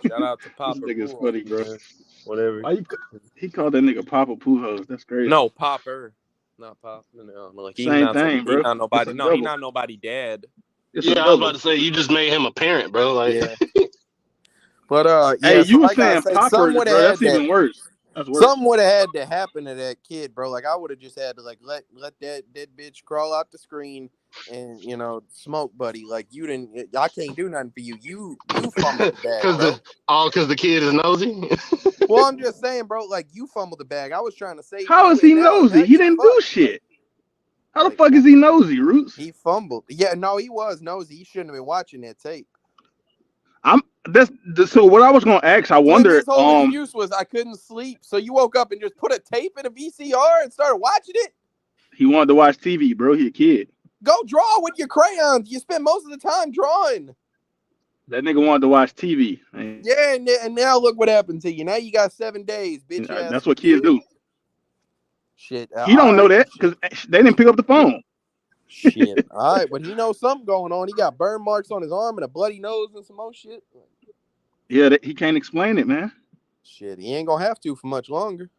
Speaker 6: Shout out to
Speaker 4: This
Speaker 6: Papa
Speaker 4: nigga's
Speaker 6: Pool.
Speaker 4: funny, bro.
Speaker 6: Whatever.
Speaker 4: Why he called that nigga Papa Pujos? That's crazy.
Speaker 6: No, Popper. Not Pop. No, like he's
Speaker 4: Same
Speaker 6: not
Speaker 4: thing,
Speaker 6: he's
Speaker 4: bro.
Speaker 6: not nobody.
Speaker 4: It's a
Speaker 6: No, he's
Speaker 4: double.
Speaker 6: not nobody dad.
Speaker 4: It's a
Speaker 5: Yeah, I was about
Speaker 4: double.
Speaker 5: to say you just made him a parent, bro. Like,
Speaker 6: Yeah. But
Speaker 4: Hey,
Speaker 6: yeah, so
Speaker 4: you were
Speaker 6: like I
Speaker 4: saying
Speaker 6: say,
Speaker 4: Popper,
Speaker 6: something would
Speaker 4: bro.
Speaker 6: have
Speaker 4: That's
Speaker 6: had that.
Speaker 4: even worse. That's worse.
Speaker 6: Something would have had to happen to that kid, bro. Like I would have just had to like let that bitch crawl out the screen and smoke, buddy. Like you didn't. I can't do nothing for you. You fumbled the bag, bro.
Speaker 5: because the kid is nosy.
Speaker 6: Well, I'm just saying, bro. Like you fumbled the bag. I was trying to save
Speaker 4: How
Speaker 6: you,
Speaker 4: is he
Speaker 6: and now
Speaker 4: nosy? He
Speaker 6: you
Speaker 4: didn't do
Speaker 6: fucked.
Speaker 4: shit. How the
Speaker 6: Like,
Speaker 4: fuck is he nosy, Roots?
Speaker 6: he fumbled. Yeah, no, he was nosy. He shouldn't have been watching that tape.
Speaker 4: So what I was gonna ask, I
Speaker 6: Slim,
Speaker 4: wonder.
Speaker 6: his whole excuse was I couldn't sleep. So you woke up and just put a tape in a VCR and started watching it?
Speaker 4: He wanted to watch TV, bro. He a kid.
Speaker 6: Go draw with your crayons. You spend most of the time drawing.
Speaker 4: That nigga wanted to watch TV.
Speaker 6: Yeah, and now look what happened to you. Now you got 7 days, bitch ass.
Speaker 4: That's what kids do.
Speaker 6: Shit.
Speaker 4: He don't know that because they didn't pick up the phone.
Speaker 6: Shit. All right, but he knows something going on. He got burn marks on his arm and a bloody nose and some more shit.
Speaker 4: Yeah, he can't explain it, man.
Speaker 6: Shit, he ain't gonna have to for much longer.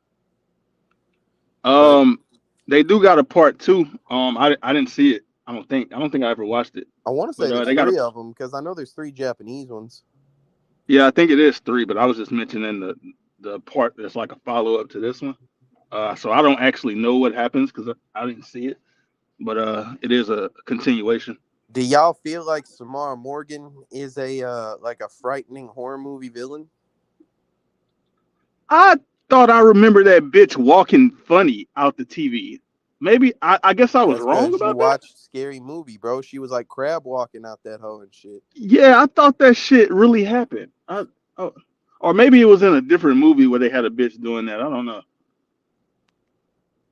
Speaker 4: They do got a part 2. I didn't see it. I don't think I ever watched it.
Speaker 6: I want to say there's
Speaker 4: they got
Speaker 6: 3 of them because I know there's 3 Japanese ones.
Speaker 4: Yeah, I think it is 3, but I was just mentioning the part that's like a follow up to this one. So I don't actually know what happens because I didn't see it, but it is a continuation.
Speaker 6: Do y'all feel like Samara Morgan is a like a frightening horror movie villain?
Speaker 4: I thought I remember that bitch walking funny out the TV. Maybe I guess I was wrong about that.
Speaker 6: Watched Scary Movie, bro. She was like crab walking out that hoe and shit.
Speaker 4: Yeah, I thought that shit really happened. Or maybe it was in a different movie where they had a bitch doing that. I don't know.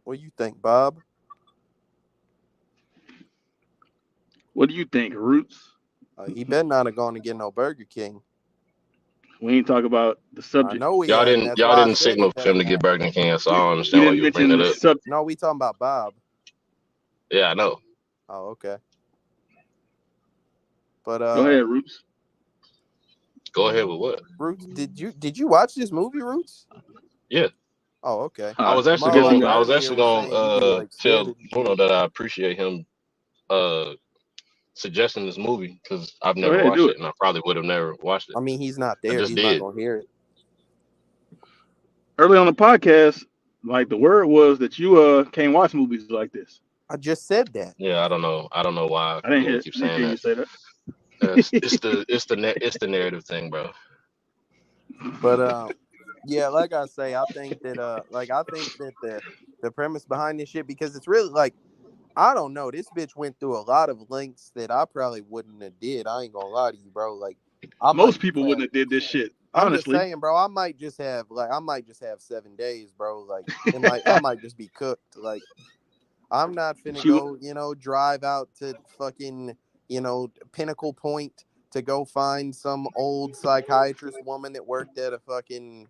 Speaker 1: What do you think, Bob?
Speaker 4: What do you think, Roots?
Speaker 1: He better not have gone to get no Burger King.
Speaker 4: We ain't talk about the
Speaker 1: I
Speaker 4: subject.
Speaker 1: know we
Speaker 5: Y'all
Speaker 1: hadn't.
Speaker 5: didn't
Speaker 1: That's
Speaker 5: y'all
Speaker 1: why I
Speaker 5: didn't
Speaker 1: said he
Speaker 5: signal for him
Speaker 1: better
Speaker 5: to get
Speaker 1: not.
Speaker 5: Burger King, so I don't
Speaker 4: We
Speaker 5: understand why
Speaker 4: didn't
Speaker 5: you bring
Speaker 4: mention
Speaker 5: that
Speaker 4: the
Speaker 5: up.
Speaker 4: subject.
Speaker 1: No, we talking about Bob.
Speaker 5: Yeah, I know.
Speaker 1: Oh, okay. But
Speaker 4: Go ahead, Roots.
Speaker 5: Go ahead with what?
Speaker 1: Roots, did you watch this movie, Roots?
Speaker 5: Yeah.
Speaker 1: Oh, okay.
Speaker 5: I was
Speaker 4: I
Speaker 5: actually
Speaker 4: guess we
Speaker 5: going.
Speaker 1: Motherfucker
Speaker 5: I
Speaker 4: got.
Speaker 5: was
Speaker 1: earlier
Speaker 5: actually
Speaker 1: was
Speaker 5: going
Speaker 1: saying you be like scared
Speaker 5: tell
Speaker 1: of this
Speaker 5: Bruno
Speaker 1: shit.
Speaker 5: that I appreciate him suggesting this movie because I've
Speaker 4: Go
Speaker 5: never
Speaker 4: ahead,
Speaker 5: watched
Speaker 4: do
Speaker 5: it
Speaker 4: it.
Speaker 5: and I probably would have never watched it.
Speaker 1: I mean, he's not
Speaker 5: I
Speaker 1: there.
Speaker 5: just
Speaker 1: He's not
Speaker 5: did.
Speaker 1: gonna hear it.
Speaker 4: Early on the podcast, like the word was that you can't watch movies like this.
Speaker 1: I just said that.
Speaker 5: Yeah, I don't know. I don't know why
Speaker 4: I didn't
Speaker 5: people
Speaker 4: hear.
Speaker 5: keep
Speaker 4: Didn't
Speaker 5: saying
Speaker 4: hear you
Speaker 5: that.
Speaker 4: say that.
Speaker 5: It's the narrative thing, bro.
Speaker 1: But yeah, like I say, I think that the premise behind this shit, because it's really like, I don't know, this bitch went through a lot of lengths that I probably wouldn't have did. I ain't gonna lie to you, bro. Like, I might
Speaker 4: Most
Speaker 1: just
Speaker 4: people
Speaker 1: have.
Speaker 4: wouldn't have did this shit.
Speaker 1: I'm just
Speaker 4: Honestly.
Speaker 1: saying, bro. I might just have 7 days, bro. Like, I might just be cooked. Like, I'm not finna
Speaker 4: She would.
Speaker 1: go, drive out to fucking, Pinnacle Point to go find some old psychiatrist woman that worked at a fucking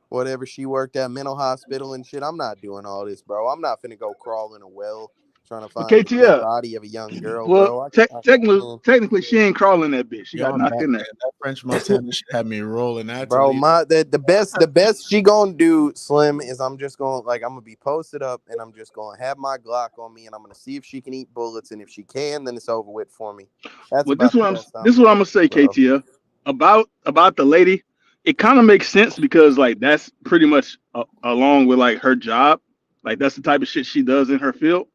Speaker 1: whatever she worked at, mental hospital and shit. I'm not doing all this, bro. I'm not finna go crawl in a well trying to
Speaker 4: Well,
Speaker 1: find the dead
Speaker 4: KTF.
Speaker 1: body of a young girl,
Speaker 4: Well,
Speaker 1: bro. Man.
Speaker 4: technically, she ain't crawling that bitch. She
Speaker 2: Yo,
Speaker 4: got
Speaker 2: I'm
Speaker 4: knocked
Speaker 2: back,
Speaker 4: in
Speaker 2: man.
Speaker 4: there.
Speaker 2: That French Montana shit had me rolling. I had to
Speaker 1: Bro,
Speaker 2: leave.
Speaker 1: the best she gonna do, Slim, is I'm gonna be posted up and I'm just gonna have my Glock on me and I'm gonna see if she can eat bullets, and if she can, then it's over with for me. That's
Speaker 4: Well, this
Speaker 1: about the
Speaker 4: what I'm.
Speaker 1: best I'm
Speaker 4: This is what
Speaker 1: gonna
Speaker 4: I'm gonna say,
Speaker 1: do, bro.
Speaker 4: KTF. About the lady. It kind of makes sense because like that's pretty much along with like her job. Like that's the type of shit she does in her field.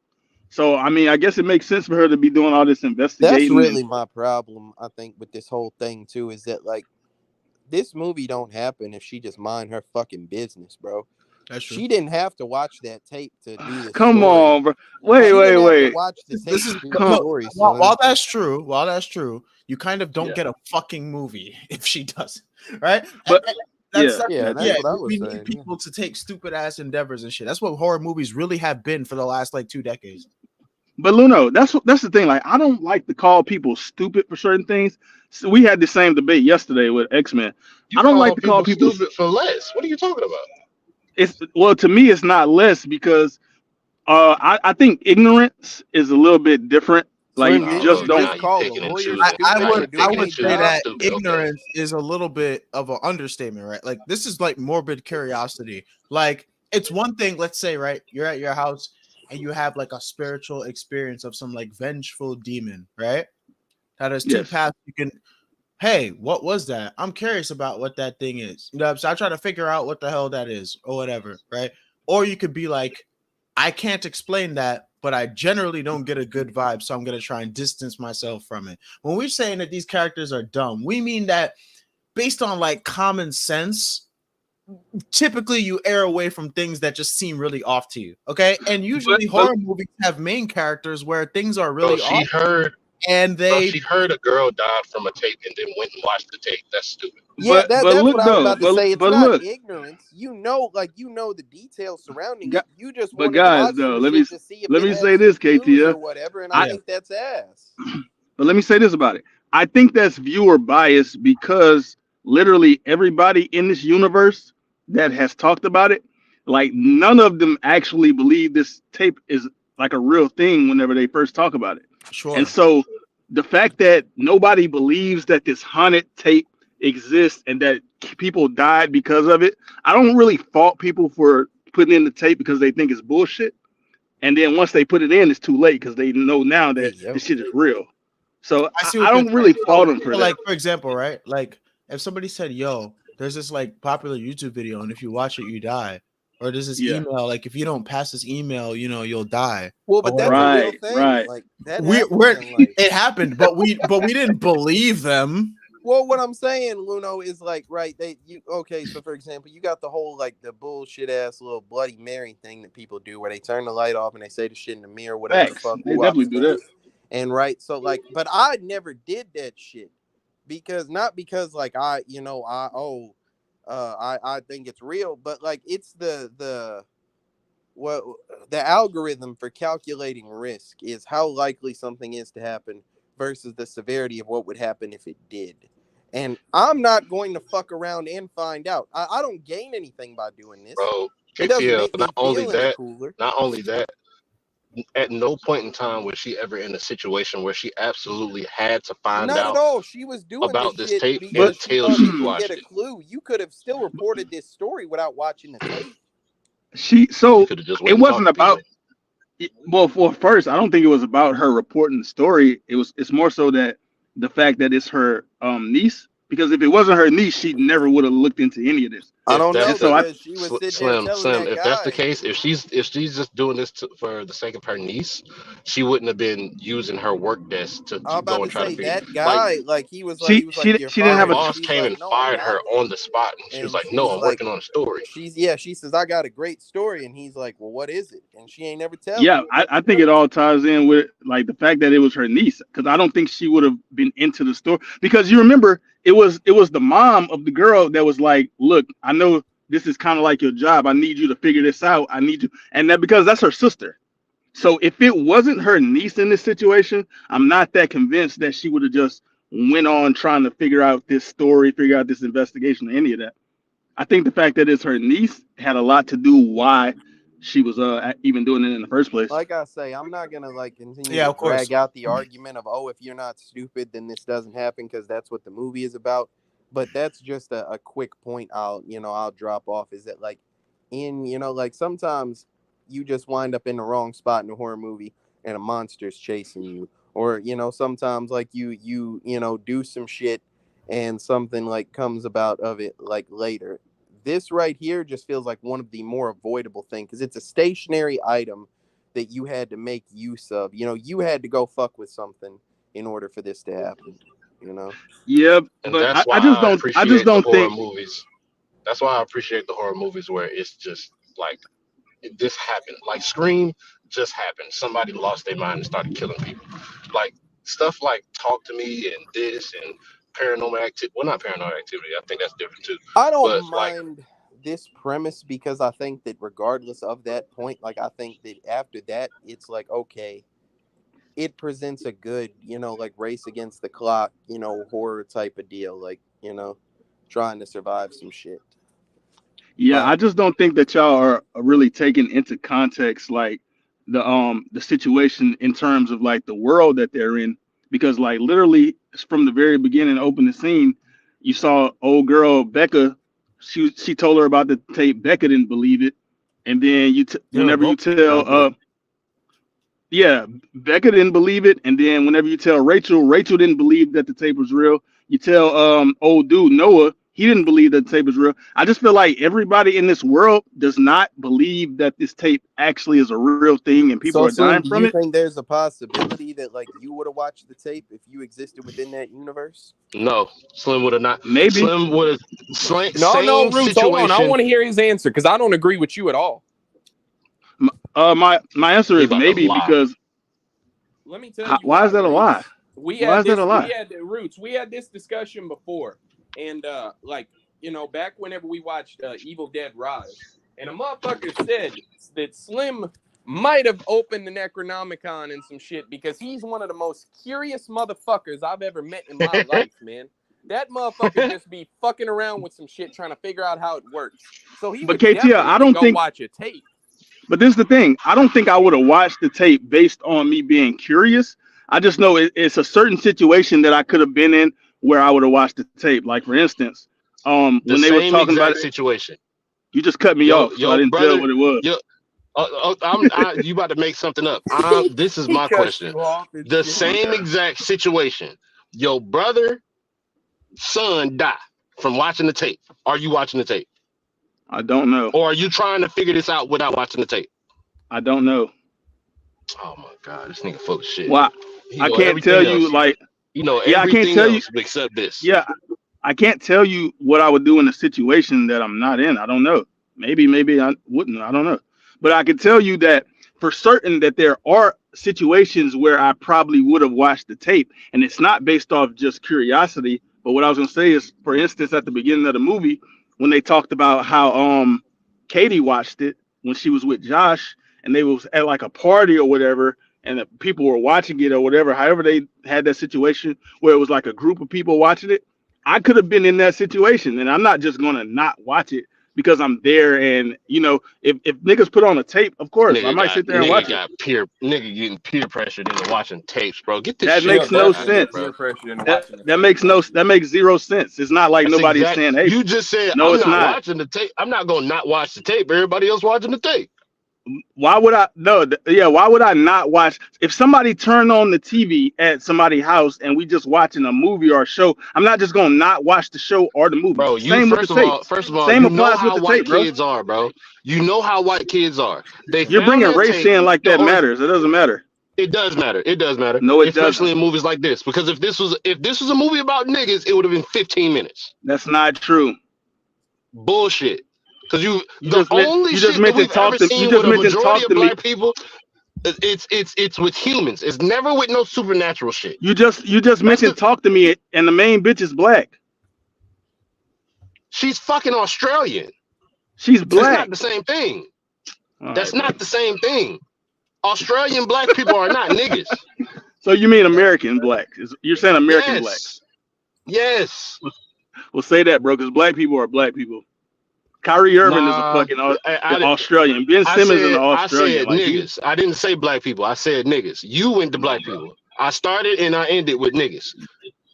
Speaker 4: So I mean, I guess it makes sense for her to be doing all this
Speaker 1: That's
Speaker 4: investigating and
Speaker 1: really my problem, I think, with this whole thing too, is that like this movie don't happen if she just mind her fucking business, bro.
Speaker 2: That's true.
Speaker 1: She didn't have to watch that tape to do this
Speaker 4: come
Speaker 1: story.
Speaker 4: on, bro. Wait,
Speaker 1: She
Speaker 4: wait,
Speaker 1: didn't have to
Speaker 4: wait.
Speaker 1: watch the tape
Speaker 2: This is
Speaker 1: to do the
Speaker 4: Come.
Speaker 2: no.
Speaker 1: story,
Speaker 2: While,
Speaker 1: Slim.
Speaker 2: while that's true, you kind of don't
Speaker 4: Yeah,
Speaker 2: get a fucking movie if she doesn't, right?
Speaker 4: but
Speaker 2: That's
Speaker 4: yeah,
Speaker 1: Yeah,
Speaker 4: that
Speaker 1: that's
Speaker 2: yeah.
Speaker 4: too.
Speaker 1: what I was
Speaker 2: We need
Speaker 1: saying.
Speaker 2: people to take stupid ass endeavors and shit. That's what horror movies really have been for the last like 2 decades.
Speaker 4: But Luno, that's the thing. Like, I don't like to call people stupid for certain things. So we had the same debate yesterday with X-Men.
Speaker 5: You
Speaker 4: I don't like
Speaker 5: call
Speaker 4: to call
Speaker 5: people
Speaker 4: people.
Speaker 5: stupid for less. What are you talking about?
Speaker 4: It's well to me, it's not less because I think ignorance is a little bit different. Like
Speaker 1: Slim,
Speaker 4: you
Speaker 1: didn't
Speaker 4: just
Speaker 1: you
Speaker 5: Oh,
Speaker 4: don't.
Speaker 5: now
Speaker 1: just
Speaker 5: you
Speaker 1: call a
Speaker 5: picking and
Speaker 1: lawyer
Speaker 2: I,
Speaker 5: choosing.
Speaker 2: I
Speaker 1: stupid
Speaker 5: Now
Speaker 1: for
Speaker 2: would
Speaker 5: you
Speaker 2: I
Speaker 1: doing
Speaker 5: picking
Speaker 2: would
Speaker 5: and
Speaker 1: his
Speaker 2: say
Speaker 5: choosing
Speaker 1: job?
Speaker 2: that
Speaker 5: stupid. Okay.
Speaker 2: ignorance is a little bit of an understatement, right? Like this is like morbid curiosity. Like it's one thing, let's say, right? You're at your house and you have like a spiritual experience of some like vengeful demon, right? Now there's 2
Speaker 4: Yes.
Speaker 2: paths you can. Hey, what was that? I'm curious about what that thing is. You know what I'm saying? I try to figure out what the hell that is or whatever, right? Or you could be like, I can't explain that, but I generally don't get a good vibe, so I'm gonna try and distance myself from it. When we're saying that these characters are dumb, we mean that based on like common sense, typically you err away from things that just seem really off to you. Okay. And usually
Speaker 4: But
Speaker 2: horror movies have main characters where things are
Speaker 5: Bro,
Speaker 2: really off and
Speaker 5: she
Speaker 2: they
Speaker 5: heard a girl died from a tape and then went and watched the tape. That's stupid.
Speaker 1: Yeah,
Speaker 4: but
Speaker 1: that's what
Speaker 4: look
Speaker 1: I was
Speaker 4: though.
Speaker 1: about to say. It's
Speaker 4: But
Speaker 1: not
Speaker 4: look,
Speaker 1: ignorance. You know the details surrounding
Speaker 4: gu-
Speaker 1: it. You just
Speaker 4: but
Speaker 1: wanted to
Speaker 4: guys
Speaker 1: watch
Speaker 4: though,
Speaker 1: some shit to see if
Speaker 4: let
Speaker 1: it
Speaker 4: me
Speaker 1: had
Speaker 4: say
Speaker 1: some
Speaker 4: this,
Speaker 1: clues or
Speaker 4: KTF.
Speaker 1: whatever, and I
Speaker 4: I
Speaker 2: yeah.
Speaker 1: think that's ass.
Speaker 4: But let me say this about it. I think that's viewer bias because literally everybody in this universe that has talked about it, like none of them actually believe this tape is like a real thing whenever they first talk about it. And
Speaker 2: Sure.
Speaker 4: so the fact that nobody believes that this haunted tape exists and that people died because of it, I don't really fault people for putting in the tape because they think it's bullshit. And then once they put it in, it's too late because they know now
Speaker 1: Hey,
Speaker 4: that
Speaker 1: yo.
Speaker 4: this shit is real. So
Speaker 2: I see
Speaker 4: I
Speaker 2: what you're
Speaker 4: don't
Speaker 2: saying.
Speaker 4: really fault them for
Speaker 2: So,
Speaker 4: that.
Speaker 2: like, for example, right? Like, if somebody said, "Yo, there's this like popular YouTube video, and if you watch it, you die," or there's this
Speaker 4: Yeah.
Speaker 2: email, like, if you don't pass this email, you know, you'll die,
Speaker 1: Well,
Speaker 2: or
Speaker 1: but that's a
Speaker 2: whatever.
Speaker 1: real
Speaker 4: Right,
Speaker 1: thing.
Speaker 4: right.
Speaker 1: Like that happens
Speaker 2: We're
Speaker 1: in like.
Speaker 2: it happened, but we didn't believe them.
Speaker 1: Well, what I'm saying, Luno, is like, right? Okay. So, for example, you got the whole like the bullshit ass little Bloody Mary thing that people do, where they turn the light off and they say the shit in the mirror, whatever the
Speaker 4: Facts.
Speaker 1: fuck
Speaker 4: They definitely
Speaker 1: Whoop's
Speaker 4: do
Speaker 1: saying.
Speaker 4: that.
Speaker 1: And right, so like, but I never did that shit because not because like I think it's real, but like it's the what the algorithm for calculating risk is how likely something is to happen versus the severity of what would happen if it did. And I'm not going to fuck around and find out. I don't gain anything by doing this.
Speaker 5: Bro,
Speaker 1: It doesn't
Speaker 5: KTL,
Speaker 1: make me feel any cooler.
Speaker 5: not only that, at no point in time was she ever in a situation where she absolutely had to find
Speaker 1: Not at
Speaker 5: out
Speaker 1: all. She was doing this
Speaker 5: about this
Speaker 1: shit
Speaker 5: tape
Speaker 1: because she
Speaker 5: until
Speaker 1: thought
Speaker 5: she
Speaker 1: she could get
Speaker 5: watched
Speaker 1: a
Speaker 5: it.
Speaker 1: clue. You could have still reported this story without watching the tape.
Speaker 5: She
Speaker 4: So
Speaker 5: could have just
Speaker 4: it
Speaker 5: went and talked
Speaker 4: wasn't
Speaker 5: to people.
Speaker 4: about. Well, for first, I don't think it was about her reporting the story. It's more so that the fact that it's her niece. Because if it wasn't her niece, she never would have looked into any of this.
Speaker 1: I
Speaker 5: If
Speaker 1: don't
Speaker 5: that's
Speaker 1: know
Speaker 4: And so I,
Speaker 1: because she was sitting there telling
Speaker 5: Slim,
Speaker 1: that
Speaker 5: if that's the
Speaker 1: guy.
Speaker 5: case, if she's just doing this for the sake of her niece, she wouldn't have been using her work desk to
Speaker 1: I'm about
Speaker 5: go
Speaker 1: to
Speaker 5: and try to
Speaker 1: say
Speaker 5: figure.
Speaker 1: that
Speaker 5: Like,
Speaker 1: guy, like he was
Speaker 4: she
Speaker 1: like,
Speaker 4: she
Speaker 1: you're
Speaker 4: she didn't
Speaker 5: her
Speaker 4: have a
Speaker 1: fired, and
Speaker 5: boss
Speaker 1: she's
Speaker 5: came
Speaker 1: like,
Speaker 5: and
Speaker 1: no, I'm
Speaker 5: fired
Speaker 1: not.
Speaker 5: her on the spot, and she was
Speaker 1: And
Speaker 5: like, "No,
Speaker 1: she's
Speaker 5: I'm
Speaker 1: like,
Speaker 5: working on a story."
Speaker 1: she says, I got a great story, and he's like, well, what is it? And she ain't never tell him.
Speaker 4: Yeah, I think it all ties in with like the fact that it was her niece, because I don't think she would have been into the story. Because you remember, it was the mom of the girl that was like, "Look, I know this is kind of like your job. I need you to figure this out. I need you," and that because that's her sister. So if it wasn't her niece in this situation, I'm not that convinced that she would have just went on trying to figure out this story, figure out this investigation, or any of that. I think the fact that it's her niece had a lot to do why she was even doing it in the first place.
Speaker 1: Like I say, I'm not gonna like continue
Speaker 2: Yeah,
Speaker 1: to
Speaker 2: of course.
Speaker 1: drag out the argument of, oh, if you're not stupid, then this doesn't happen because that's what the movie is about. But that's just a quick point I'll drop off is that like like sometimes you just wind up in the wrong spot in a horror movie and a monster's chasing you. Or, sometimes like you do some shit and something like comes about of it like later. This right here just feels like one of the more avoidable things because it's a stationary item that you had to make use of. You had to go fuck with something in order for this to happen. You know.
Speaker 4: Yeah,
Speaker 5: And
Speaker 4: but
Speaker 5: that's
Speaker 4: I
Speaker 5: why
Speaker 4: just
Speaker 5: I
Speaker 4: don't. I just
Speaker 5: appreciate the
Speaker 4: don't
Speaker 5: horror
Speaker 4: think.
Speaker 5: movies. That's why I appreciate the horror movies where it's just like this happened. Like Scream just happened. Somebody lost their mind and started killing people. Like stuff like Talk to Me and this and Paranormal Activity. Well, not Paranormal Activity. I think that's different too.
Speaker 1: I don't
Speaker 5: But like,
Speaker 1: mind this premise because I think that regardless of that point, like I think that after that, it's like okay, it presents a good, like race against the clock, horror type of deal, like trying to survive some shit.
Speaker 4: Yeah,
Speaker 1: But
Speaker 4: I just don't think that y'all are really taking into context like the situation in terms of like the world that they're in, because like literally from the very beginning, open the scene, you saw old girl Becca. She told her about the tape. Becca didn't believe it, and then
Speaker 2: Dude,
Speaker 4: whenever you
Speaker 2: both
Speaker 4: tell yeah, Becca didn't believe it, and then whenever you tell Rachel didn't believe that the tape was real. You tell old dude Noah, he didn't believe that the tape was real. I just feel like everybody in this world does not believe that this tape actually is a real thing and people
Speaker 1: so
Speaker 4: are dying
Speaker 1: Slim, do
Speaker 4: from
Speaker 1: you
Speaker 4: it.
Speaker 1: think there's a possibility that like you would have watched the tape if you existed within that universe?
Speaker 5: no, Slim would have not.
Speaker 4: Maybe.
Speaker 5: Slim would have
Speaker 6: No,
Speaker 5: same
Speaker 6: Roots, hold on. I
Speaker 5: situation.
Speaker 6: want to hear his answer because I don't agree with you at all.
Speaker 4: My answer
Speaker 5: He
Speaker 4: is
Speaker 5: about to
Speaker 4: maybe
Speaker 5: lie.
Speaker 4: because
Speaker 6: Let me tell you
Speaker 4: why
Speaker 6: why,
Speaker 4: is that a lie?
Speaker 6: Roots. We
Speaker 4: Why
Speaker 6: had
Speaker 4: is that a
Speaker 6: this. We
Speaker 4: lie?
Speaker 6: had the Roots. We had this discussion before, and like back whenever we watched Evil Dead Rise, and a motherfucker said that Slim might have opened the Necronomicon and some shit because he's one of the most curious motherfuckers I've ever met in my life, man. That motherfucker just be fucking around with some shit trying to figure out how it works. So he
Speaker 4: But
Speaker 6: would
Speaker 4: KT, I
Speaker 6: definitely
Speaker 4: don't
Speaker 6: go
Speaker 4: think.
Speaker 6: watch a tape.
Speaker 4: But this is the thing. I don't think I would have watched the tape based on me being curious. I just know it's a certain situation that I could have been in where I would have watched the tape. Like for instance,
Speaker 5: The
Speaker 4: when they was
Speaker 5: same
Speaker 4: talking about
Speaker 5: exact
Speaker 4: it,
Speaker 5: situation.
Speaker 4: you just cut me off, so I
Speaker 5: Your
Speaker 4: didn't tell
Speaker 5: brother,
Speaker 4: what it was.
Speaker 5: your you about to make something up. This is
Speaker 6: He
Speaker 5: my
Speaker 6: cuts
Speaker 5: question.
Speaker 6: you off and
Speaker 5: The
Speaker 6: shit.
Speaker 5: same exact situation. Your brother, son die from watching the tape. Are you watching the tape?
Speaker 4: I don't know.
Speaker 5: Or are you trying to figure this out without watching the tape?
Speaker 4: I don't know.
Speaker 5: Oh my god, this nigga full of shit.
Speaker 4: Why?
Speaker 5: He
Speaker 4: I
Speaker 5: know
Speaker 4: can't tell
Speaker 5: everything else.
Speaker 4: you. Like,
Speaker 5: You know
Speaker 4: yeah, I can't
Speaker 5: everything
Speaker 4: tell you.
Speaker 5: else except this.
Speaker 4: Yeah, I can't tell you what I would do in a situation that I'm not in. I don't know. Maybe I wouldn't. I don't know. But I can tell you that for certain that there are situations where I probably would have watched the tape, and it's not based off just curiosity. But what I was gonna say is, for instance, at the beginning of the movie, when they talked about how Katie watched it when she was with Josh, and they was at like a party or whatever, and the people were watching it or whatever. However, they had that situation where it was like a group of people watching it. I could have been in that situation, and I'm not just gonna not watch it because I'm there. And you know, if niggas put on a tape, of course I might sit there and watch it.
Speaker 5: Nigga getting peer pressured into watching tapes, bro. Get this
Speaker 4: That
Speaker 5: shit
Speaker 4: makes no
Speaker 5: out of here,
Speaker 4: sense.
Speaker 5: bro.
Speaker 4: That makes zero sense. It's not like
Speaker 5: That's
Speaker 4: nobody's
Speaker 5: exact-
Speaker 4: saying, "Hey,
Speaker 5: You just said
Speaker 4: no,
Speaker 5: I'm
Speaker 4: it's
Speaker 5: not
Speaker 4: not."
Speaker 5: watching the tape. I'm not gonna not watch the tape. Everybody else watching the tape.
Speaker 4: Why would I? No, yeah. Why would I not watch? If somebody turned on the TV at somebody's house and we just watching a movie or a show, I'm not just gonna not watch the show or the movie.
Speaker 5: Bro,
Speaker 4: Same with the tape.
Speaker 5: first of all,
Speaker 4: Same
Speaker 5: you know
Speaker 4: applies
Speaker 5: how
Speaker 4: with the
Speaker 5: white
Speaker 4: tape, bro.
Speaker 5: kids are, bro. You know how white kids are.
Speaker 4: You're bringing race in like that matters. It doesn't matter.
Speaker 5: It does matter. It does matter.
Speaker 4: No, it
Speaker 5: especially
Speaker 4: doesn't.
Speaker 5: in movies like this. Because if this was a movie about niggas, it would have been 15 minutes.
Speaker 4: That's not true.
Speaker 5: Bullshit. Because you
Speaker 4: just mentioned talk to me.
Speaker 5: People, it's with humans. It's never with no supernatural shit.
Speaker 4: You just mentioned talk to me, and the main bitch is black.
Speaker 5: She's fucking Australian.
Speaker 4: She's black.
Speaker 5: That's not the same thing. That's not the same thing. Australian black people are not niggas.
Speaker 4: So you mean American black? You're saying American black?
Speaker 5: Yes.
Speaker 4: Well, say that, bro, because black people are black people. Kyrie Irving is a fucking Australian. Ben Simmons is an Australian.
Speaker 5: I said niggas. I didn't say black people. I said niggas. You went to black people. I started and I ended with niggas.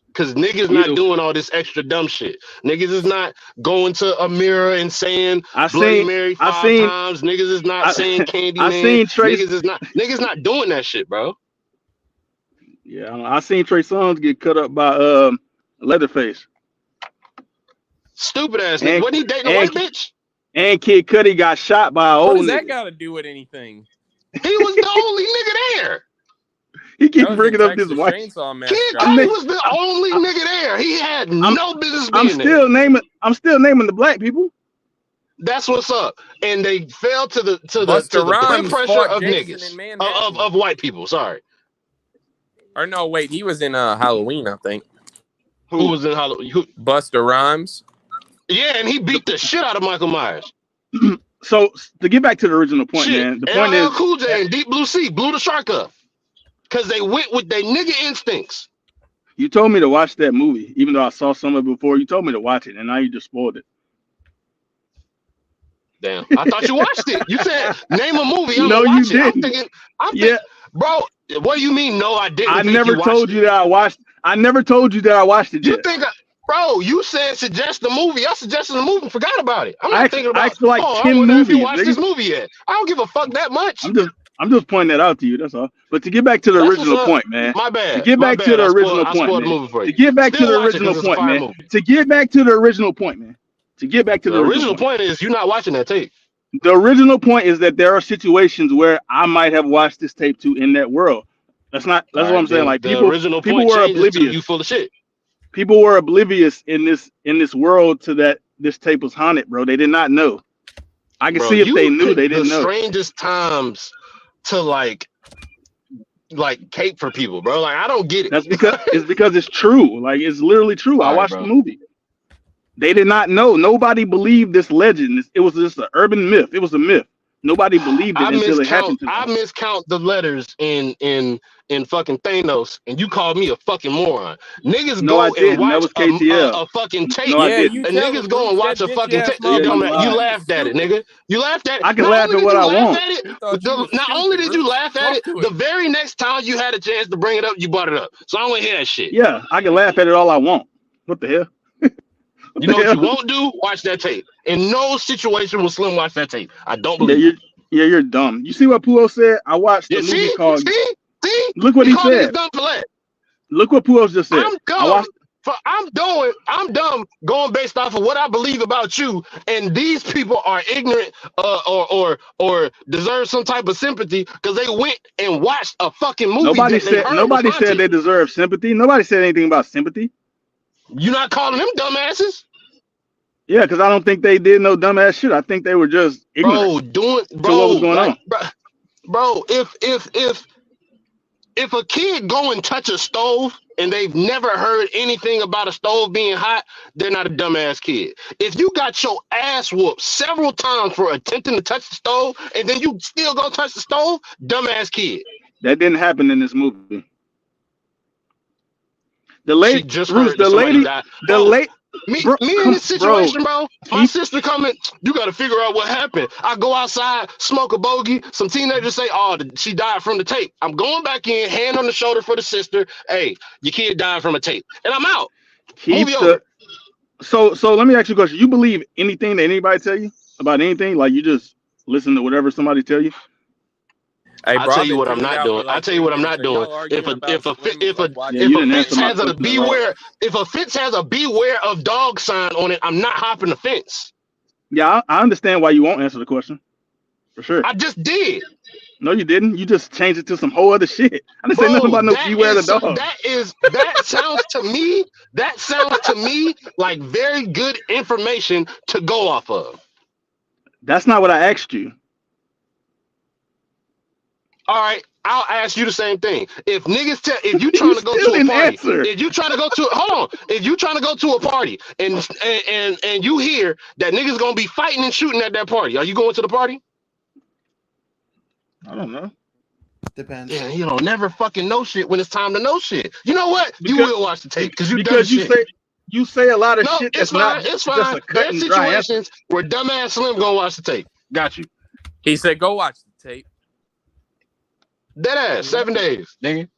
Speaker 5: Because niggas not doing all this extra dumb shit. Niggas is not going to a mirror and saying Bloody Mary 5 times. Niggas is not saying Candyman. Niggas not doing that shit, bro.
Speaker 4: Yeah, I seen Trey Songz get cut up by Leatherface.
Speaker 5: Stupid ass nigga. Wasn't he dating a white bitch?
Speaker 4: And Kid Cudi got shot by an old nigga.
Speaker 6: What does that got to do with anything?
Speaker 5: He was the only nigga there.
Speaker 4: He keeps bringing up this white.
Speaker 5: Kid Cudi was the only nigga there. He had no business being there.
Speaker 4: I'm still naming the black people.
Speaker 5: That's what's up. And they fell to the peer pressure of niggas. Of white people. Sorry.
Speaker 6: Or no, wait. He was in Halloween, I think.
Speaker 5: Who was in Halloween?
Speaker 6: Busta Rhymes.
Speaker 5: Yeah, and he beat the shit out of Michael Myers.
Speaker 4: So to get back to the original point, man, the point is
Speaker 5: Cool J and Deep Blue Sea blew the shark up because they went with their nigga instincts.
Speaker 4: You told me to watch that movie, even though I saw some of it before. You told me to watch it, and now you just spoiled it.
Speaker 5: Damn, I thought you watched it. You said name a movie.
Speaker 4: No, you didn't.
Speaker 5: I'm thinking, bro. What do you mean? No, I didn't.
Speaker 4: I never told you that I watched. I never told you that I watched it.
Speaker 5: You think? Bro, you said suggest the movie. I suggested the movie. Forgot about it. I'm not thinking about.
Speaker 4: Like
Speaker 5: I
Speaker 4: 10
Speaker 5: wonder
Speaker 4: movies.
Speaker 5: If you watched this movie yet? I don't give a fuck that much.
Speaker 4: I'm just pointing that out to you. That's all. But to get back to the original point, man.
Speaker 5: My bad.
Speaker 4: To get back to the original point, man. To get back to the original point, man. To get back to the original point, man. To get back to the
Speaker 5: original point is you're not watching that tape.
Speaker 4: The original point is that there are situations where I might have watched this tape too in that world. That's what I'm saying. Like people were oblivious.
Speaker 5: You full of shit.
Speaker 4: People were oblivious in this world to that this tape was haunted, bro. They did not know. I can see if they knew, they didn't know.
Speaker 5: The strangest times to like cape for people, bro. Like I don't get it.
Speaker 4: That's because it's true. Like it's literally true. I watched the movie. They did not know. Nobody believed this legend. It was just an urban myth. It was a myth. Nobody believed it until it happened to them.
Speaker 5: I miscount the letters in fucking Thanos, and you called me a fucking moron. Niggas go and watch a fucking tape.
Speaker 4: No, I didn't.
Speaker 5: And niggas go and watch a fucking tape. You laughed at it, nigga. You laughed at it.
Speaker 4: I can laugh at what I want.
Speaker 5: Not only did you laugh at it, the very next time you had a chance to bring it up, you brought it up. So I don't want to hear that shit.
Speaker 4: Yeah, I can laugh at it all I want. What the hell?
Speaker 5: You know what you won't do? Watch that tape. In no situation will Slim watch that tape. I don't believe it.
Speaker 4: You're dumb. You see what Puo said? I watched a movie called.
Speaker 5: See?
Speaker 4: Look what he said. Look what Puo just said.
Speaker 5: I'm dumb. I'm dumb going based off of what I believe about you, and these people are ignorant or deserve some type of sympathy because they went and watched a fucking movie.
Speaker 4: Nobody said they deserve sympathy. Nobody said anything about sympathy.
Speaker 5: You're not calling them dumbasses?
Speaker 4: Yeah, because I don't think they did no dumbass shit. I think they were just ignorant to what was going on.
Speaker 5: Bro, if a kid go and touch a stove and they've never heard anything about a stove being hot, they're not a dumbass kid. If you got your ass whooped several times for attempting to touch the stove, and then you still gonna touch the stove, dumbass kid.
Speaker 4: That didn't happen in this movie. The
Speaker 5: She
Speaker 4: lady,
Speaker 5: just
Speaker 4: Bruce,
Speaker 5: heard that
Speaker 4: the
Speaker 5: somebody
Speaker 4: lady,
Speaker 5: died.
Speaker 4: the
Speaker 5: Bro,
Speaker 4: lady.
Speaker 5: me
Speaker 4: Bro,
Speaker 5: in this situation, bro. My
Speaker 4: keep-
Speaker 5: sister coming. You got to figure out what happened. I go outside, smoke a bogey. Some teenagers say, "Oh, she died from the tape." I'm going back in, hand on the shoulder for the sister. Hey, your kid died from a tape, and I'm out.
Speaker 4: keep
Speaker 5: Movie
Speaker 4: the.
Speaker 5: over.
Speaker 4: So let me ask you a question. You believe anything that anybody tell you about anything? Like you just listen to whatever somebody tell you?
Speaker 6: Hey,
Speaker 5: I'll
Speaker 6: bro,
Speaker 5: tell
Speaker 6: I've
Speaker 5: you
Speaker 6: been
Speaker 5: what I'm
Speaker 6: tuning
Speaker 5: not
Speaker 6: out for
Speaker 5: doing. I'll
Speaker 6: like
Speaker 5: tell you
Speaker 6: 3
Speaker 5: what I'm
Speaker 6: minutes.
Speaker 5: not
Speaker 6: Are
Speaker 5: doing.
Speaker 6: y'all arguing about Slim, like
Speaker 4: Yeah,
Speaker 6: watching
Speaker 4: you
Speaker 5: If a
Speaker 4: didn't
Speaker 5: fence
Speaker 4: answer my
Speaker 5: has a
Speaker 4: question at all.
Speaker 5: beware of dog sign on it, I'm not hopping the fence.
Speaker 4: Yeah, I understand why you won't answer the question. For sure.
Speaker 5: I just did.
Speaker 4: No, you didn't. You just changed it to some whole other shit. I didn't say nothing
Speaker 5: Bro,
Speaker 4: about no beware the dog.
Speaker 5: that sounds to me like very good information to go off of.
Speaker 4: That's not what I asked you.
Speaker 5: All right, I'll ask you the same thing. If if you
Speaker 4: You
Speaker 5: trying to go
Speaker 4: still
Speaker 5: to a
Speaker 4: didn't
Speaker 5: party,
Speaker 4: answer.
Speaker 5: if you trying to go to if you trying to go to a party and you hear that niggas gonna be fighting and shooting at that party, are you going to the party?
Speaker 4: I don't know.
Speaker 2: Depends.
Speaker 5: Yeah, you don't never fucking know shit when it's time to know shit. You know what? You
Speaker 4: Because
Speaker 5: will watch the tape because you done
Speaker 4: because
Speaker 5: shit.
Speaker 4: you say a lot of
Speaker 5: No,
Speaker 4: shit
Speaker 5: it's
Speaker 4: that's not
Speaker 5: fine. It's
Speaker 4: just
Speaker 5: fine.
Speaker 4: a cut
Speaker 5: There's
Speaker 4: and dry answer.
Speaker 5: situations where dumbass Slim gonna watch the tape. Got you.
Speaker 6: he said, go watch the tape.
Speaker 5: Dead ass. 7 days, nigga.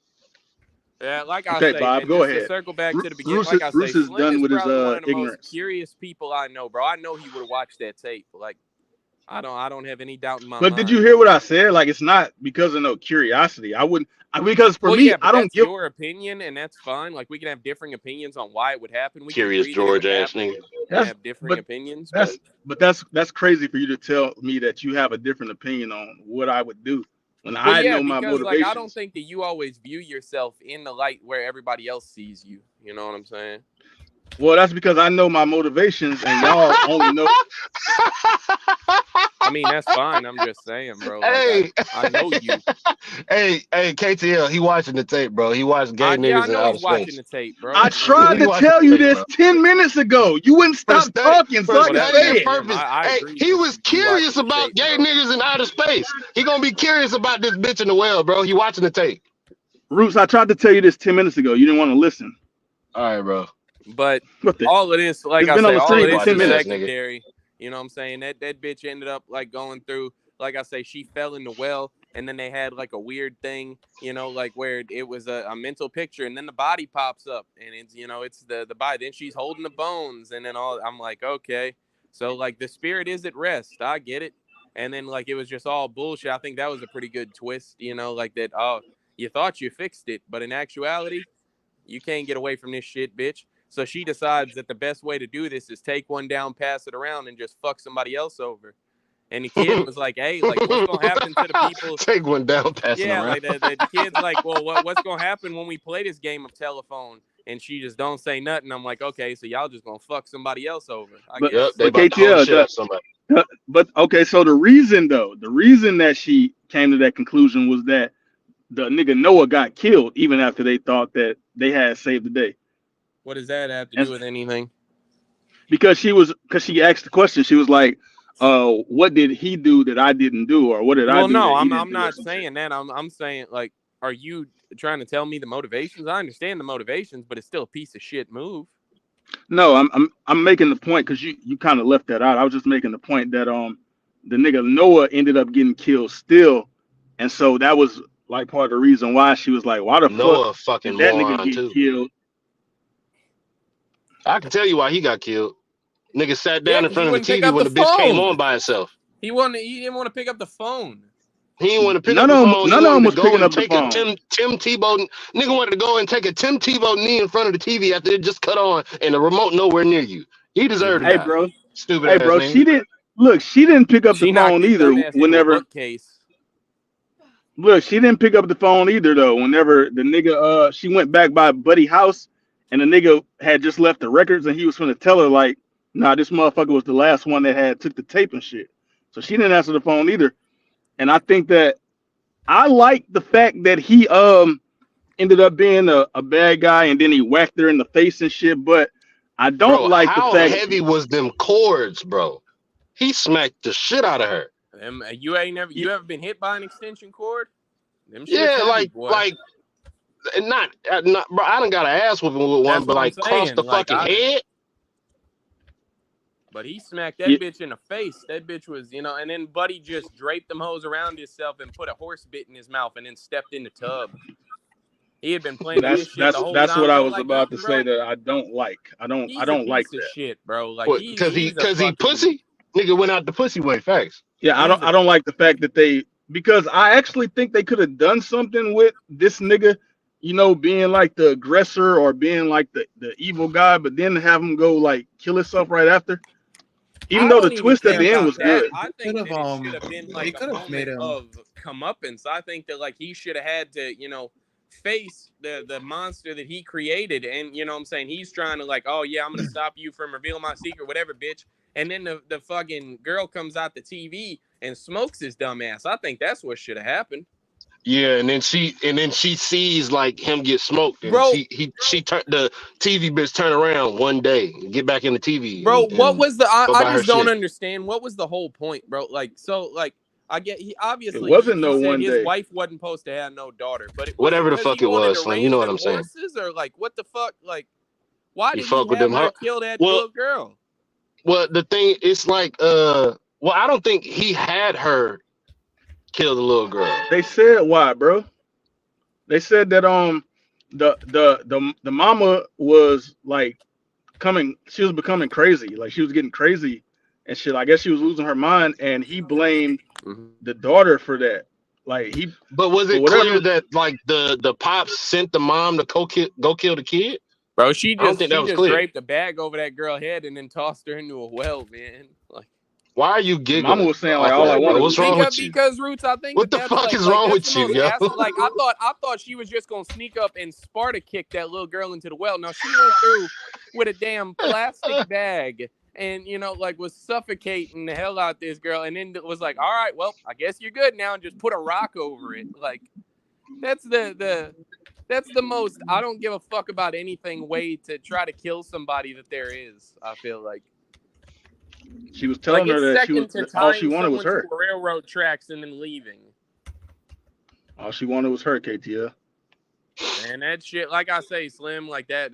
Speaker 6: Yeah, like I
Speaker 4: Okay,
Speaker 6: say,
Speaker 4: Bob,
Speaker 6: man,
Speaker 4: go
Speaker 6: just to
Speaker 4: ahead.
Speaker 6: circle back to the beginning,
Speaker 4: Bruce
Speaker 6: like I say,
Speaker 4: is
Speaker 6: Slim
Speaker 4: done
Speaker 6: is
Speaker 4: with his
Speaker 6: probably one of the
Speaker 4: ignorance.
Speaker 6: most curious people I know, bro. I know he would have watched that tape. Like, I don't have any doubt in my
Speaker 4: But
Speaker 6: mind.
Speaker 4: did you hear what I said? Like it's not because of no curiosity. Because for
Speaker 6: Well,
Speaker 4: me,
Speaker 6: yeah, but
Speaker 4: I don't
Speaker 6: that's
Speaker 4: give.
Speaker 6: your opinion, and that's fine. Like, we can have differing opinions on why it would happen. We
Speaker 5: Curious
Speaker 6: can agree that it would
Speaker 5: George ass
Speaker 6: happen
Speaker 5: nigga.
Speaker 6: and
Speaker 4: That's
Speaker 6: have differing
Speaker 4: but
Speaker 6: opinions.
Speaker 4: that's crazy for you to tell me that you have a different opinion on what I would do when
Speaker 6: Well,
Speaker 4: I
Speaker 6: yeah,
Speaker 4: know my
Speaker 6: because like I don't
Speaker 4: motivations.
Speaker 6: think that you always view yourself in the light where everybody else sees you. You know what I'm saying?
Speaker 4: Well, that's because I know my motivations, and y'all only know.
Speaker 6: I mean, that's fine. I'm just saying, bro. Like
Speaker 5: Hey,
Speaker 6: I know you.
Speaker 5: hey, KTL, he watching the tape, bro. He watched gay
Speaker 6: I
Speaker 5: niggas in
Speaker 6: know
Speaker 5: outer
Speaker 6: he's watching
Speaker 5: space.
Speaker 6: the tape, bro.
Speaker 4: I tried
Speaker 5: He
Speaker 4: to
Speaker 5: watching
Speaker 4: tell
Speaker 5: the
Speaker 4: you
Speaker 5: tape,
Speaker 4: this
Speaker 5: bro.
Speaker 4: 10 minutes ago. You wouldn't stop talking, so
Speaker 5: For
Speaker 4: I
Speaker 6: Well,
Speaker 4: can
Speaker 6: that's
Speaker 4: say
Speaker 5: study
Speaker 4: it.
Speaker 6: him.
Speaker 5: purpose.
Speaker 6: I
Speaker 5: Hey,
Speaker 6: agree
Speaker 5: he
Speaker 6: with
Speaker 5: was
Speaker 6: you watching
Speaker 5: curious
Speaker 6: the
Speaker 5: about
Speaker 6: tape,
Speaker 5: gay
Speaker 6: bro.
Speaker 5: niggas in outer space. He gonna be curious about this bitch in the well, bro. He watching the tape.
Speaker 4: Roots, I tried to tell you this 10 minutes ago. You didn't want to listen.
Speaker 5: All right, bro.
Speaker 6: But
Speaker 4: What the?
Speaker 6: all it is, like
Speaker 4: It's
Speaker 6: I
Speaker 4: been on
Speaker 6: say,
Speaker 4: the
Speaker 6: all
Speaker 4: screen
Speaker 6: it
Speaker 4: for
Speaker 6: is
Speaker 4: 10 minutes.
Speaker 6: secondary. You know what I'm saying? That bitch ended up like going through, like I say, she fell in the well, and then they had like a weird thing, you know, like where it was a mental picture, and then the body pops up, and it's, you know, it's the body. Then she's holding the bones, and then I'm like, okay, so like the spirit is at rest. I get it. And then like it was just all bullshit. I think that was a pretty good twist, you know, like that. Oh, you thought you fixed it, but in actuality, you can't get away from this shit, bitch. So she decides that the best way to do this is take one down, pass it around, and just fuck somebody else over. And the kid was like, hey, like, what's going to happen to the people?
Speaker 5: Take one down, passing
Speaker 6: Yeah,
Speaker 5: around.
Speaker 6: like the kid's like, well, what's going to happen when we play this game of telephone? And she just don't say nothing. I'm like, okay, so y'all just going to fuck somebody else over, I
Speaker 4: But,
Speaker 6: guess.
Speaker 5: Yep, they
Speaker 4: but
Speaker 5: about to hold
Speaker 4: KTL,
Speaker 5: shit up somebody.
Speaker 4: but okay, so the reason that she came to that conclusion was that the nigga Noah got killed even after they thought that they had saved the day.
Speaker 6: What does that have to
Speaker 4: And
Speaker 6: do with anything?
Speaker 4: because she asked the question, she was like, what did he do that I didn't do, or what did I
Speaker 6: Well,
Speaker 4: do
Speaker 6: no,
Speaker 4: that he
Speaker 6: I'm
Speaker 4: didn't do, or
Speaker 6: not
Speaker 4: some shit?
Speaker 6: saying that. I'm saying, like, are you trying to tell me the motivations? I understand the motivations, but it's still a piece of shit move.
Speaker 4: No, I'm making the point because you kind of left that out. I was just making the point that the nigga Noah ended up getting killed still, and so that was like part of the reason why she was like, why the fuck
Speaker 5: Noah a fucking
Speaker 4: did that nigga
Speaker 5: moron
Speaker 4: get
Speaker 5: too.
Speaker 4: killed?
Speaker 5: I can tell you why he got killed. Nigga sat
Speaker 6: Yeah,
Speaker 5: down in
Speaker 6: because he
Speaker 5: front of the
Speaker 6: wouldn't pick
Speaker 5: TV
Speaker 6: up
Speaker 5: when
Speaker 6: the
Speaker 5: the bitch came
Speaker 6: phone.
Speaker 5: on by itself.
Speaker 6: He didn't want to pick up the phone.
Speaker 5: He didn't want to pick up
Speaker 4: None
Speaker 5: the
Speaker 4: of
Speaker 5: phone. He
Speaker 4: them
Speaker 5: wanted to
Speaker 4: was
Speaker 5: go
Speaker 4: picking
Speaker 5: and
Speaker 4: up the
Speaker 5: take a
Speaker 4: phone.
Speaker 5: Tim Tebow. Nigga wanted to go and take a Tim Tebow knee in front of the TV after it just cut on and the remote nowhere near you. He deserved to
Speaker 4: Hey,
Speaker 5: die.
Speaker 4: bro.
Speaker 5: Stupid
Speaker 4: Hey,
Speaker 5: ass
Speaker 4: bro.
Speaker 5: nigga.
Speaker 4: She didn't pick up the
Speaker 6: She knocked
Speaker 4: phone
Speaker 6: his
Speaker 4: either.
Speaker 6: dumb ass into a
Speaker 4: Whenever
Speaker 6: bookcase.
Speaker 4: Look, she didn't pick up the phone either though. Whenever the nigga she went back by Buddy house and the nigga had just left the records and he was gonna tell her like, nah, this motherfucker was the last one that had took the tape and shit. So she didn't answer the phone either. And I think that I like the fact that he ended up being a bad guy, and then he whacked her in the face and shit. But I don't
Speaker 5: Bro,
Speaker 4: like the
Speaker 5: how
Speaker 4: fact.
Speaker 5: heavy was them cords, bro? He smacked the shit out of her.
Speaker 6: You ever been hit by an extension cord? Them shit's
Speaker 5: Yeah,
Speaker 6: heavy, boy.
Speaker 5: not, bro. I done got an ass whooping with one,
Speaker 6: That's
Speaker 5: but
Speaker 6: what I'm
Speaker 5: like cross
Speaker 6: saying.
Speaker 5: the
Speaker 6: Like,
Speaker 5: fucking head.
Speaker 6: But he smacked that bitch in the face. That bitch was, and then Buddy just draped them hoes around himself and put a horse bit in his mouth and then stepped in the tub. He had been playing this shit the whole time.
Speaker 4: That's what I
Speaker 6: bro.
Speaker 4: was
Speaker 6: Like,
Speaker 4: about to
Speaker 6: bro,
Speaker 4: say that I don't like. I
Speaker 6: he's
Speaker 4: don't
Speaker 6: a
Speaker 4: like
Speaker 6: piece of
Speaker 4: that.
Speaker 6: shit, bro. Like,
Speaker 5: What?
Speaker 6: he's
Speaker 5: He
Speaker 6: fucking,
Speaker 5: pussy. Nigga went out the pussy way. Facts.
Speaker 4: Yeah, I don't like the fact that because I actually think they could have done something with this nigga, being like the aggressor or being like the evil guy, but then have him go like kill himself right after. Even though the twist at the end was good.
Speaker 6: I think that it should have been like a moment of comeuppance. I think that like he should have had to, face the monster that he created, and what I'm saying, he's trying to like, oh yeah, I'm gonna stop you from revealing my secret, whatever, bitch. And then the fucking girl comes out the TV and smokes his dumb ass. I think that's what should have happened.
Speaker 5: Yeah, and then she sees like him get smoked, and
Speaker 6: bro,
Speaker 5: she turned the TV bitch turn around one day, get back in the TV.
Speaker 6: Bro, what was the? I just don't
Speaker 5: shit.
Speaker 6: understand. What was the whole point, bro? Like, so like. I get he obviously
Speaker 4: it wasn't
Speaker 6: he
Speaker 4: no
Speaker 6: said
Speaker 4: one
Speaker 6: his
Speaker 4: day.
Speaker 6: wife wasn't supposed to have no daughter, but
Speaker 5: whatever the fuck it was, Slim, you know what I'm saying?
Speaker 6: Or like what the fuck? Like why did he
Speaker 5: fuck with
Speaker 6: have
Speaker 5: them
Speaker 6: her kill that little girl?
Speaker 5: Well, the thing it's like I don't think he had her kill the little girl.
Speaker 4: They said why, bro? They said that the mama was like she was becoming crazy, like she was getting crazy and shit. I guess she was losing her mind, and he blamed the daughter for that. Like
Speaker 5: but was it clear that like the pops sent the mom to go kill the kid?
Speaker 6: Bro, she just
Speaker 5: clear.
Speaker 6: draped a bag over that girl's head and then tossed her into a well, man. Like,
Speaker 5: why are you giggling?
Speaker 4: Mama was saying like all I wanted.
Speaker 5: What's wrong with you?
Speaker 6: Because Roots, I think
Speaker 5: what the fuck is wrong with you, yo?
Speaker 6: Like I thought she was just gonna sneak up and Sparta kick that little girl into the well. No, she went through with a damn plastic bag and like was suffocating the hell out this girl, and then was like, all right, well, I guess you're good now, and just put a rock over it. Like that's the most I don't give a fuck about anything way to try to kill somebody that there is. I feel like
Speaker 4: she was telling her that all she wanted was her.
Speaker 6: Railroad tracks and then leaving.
Speaker 4: All she wanted was her, KTL.
Speaker 6: And that shit, like I say, Slim, like that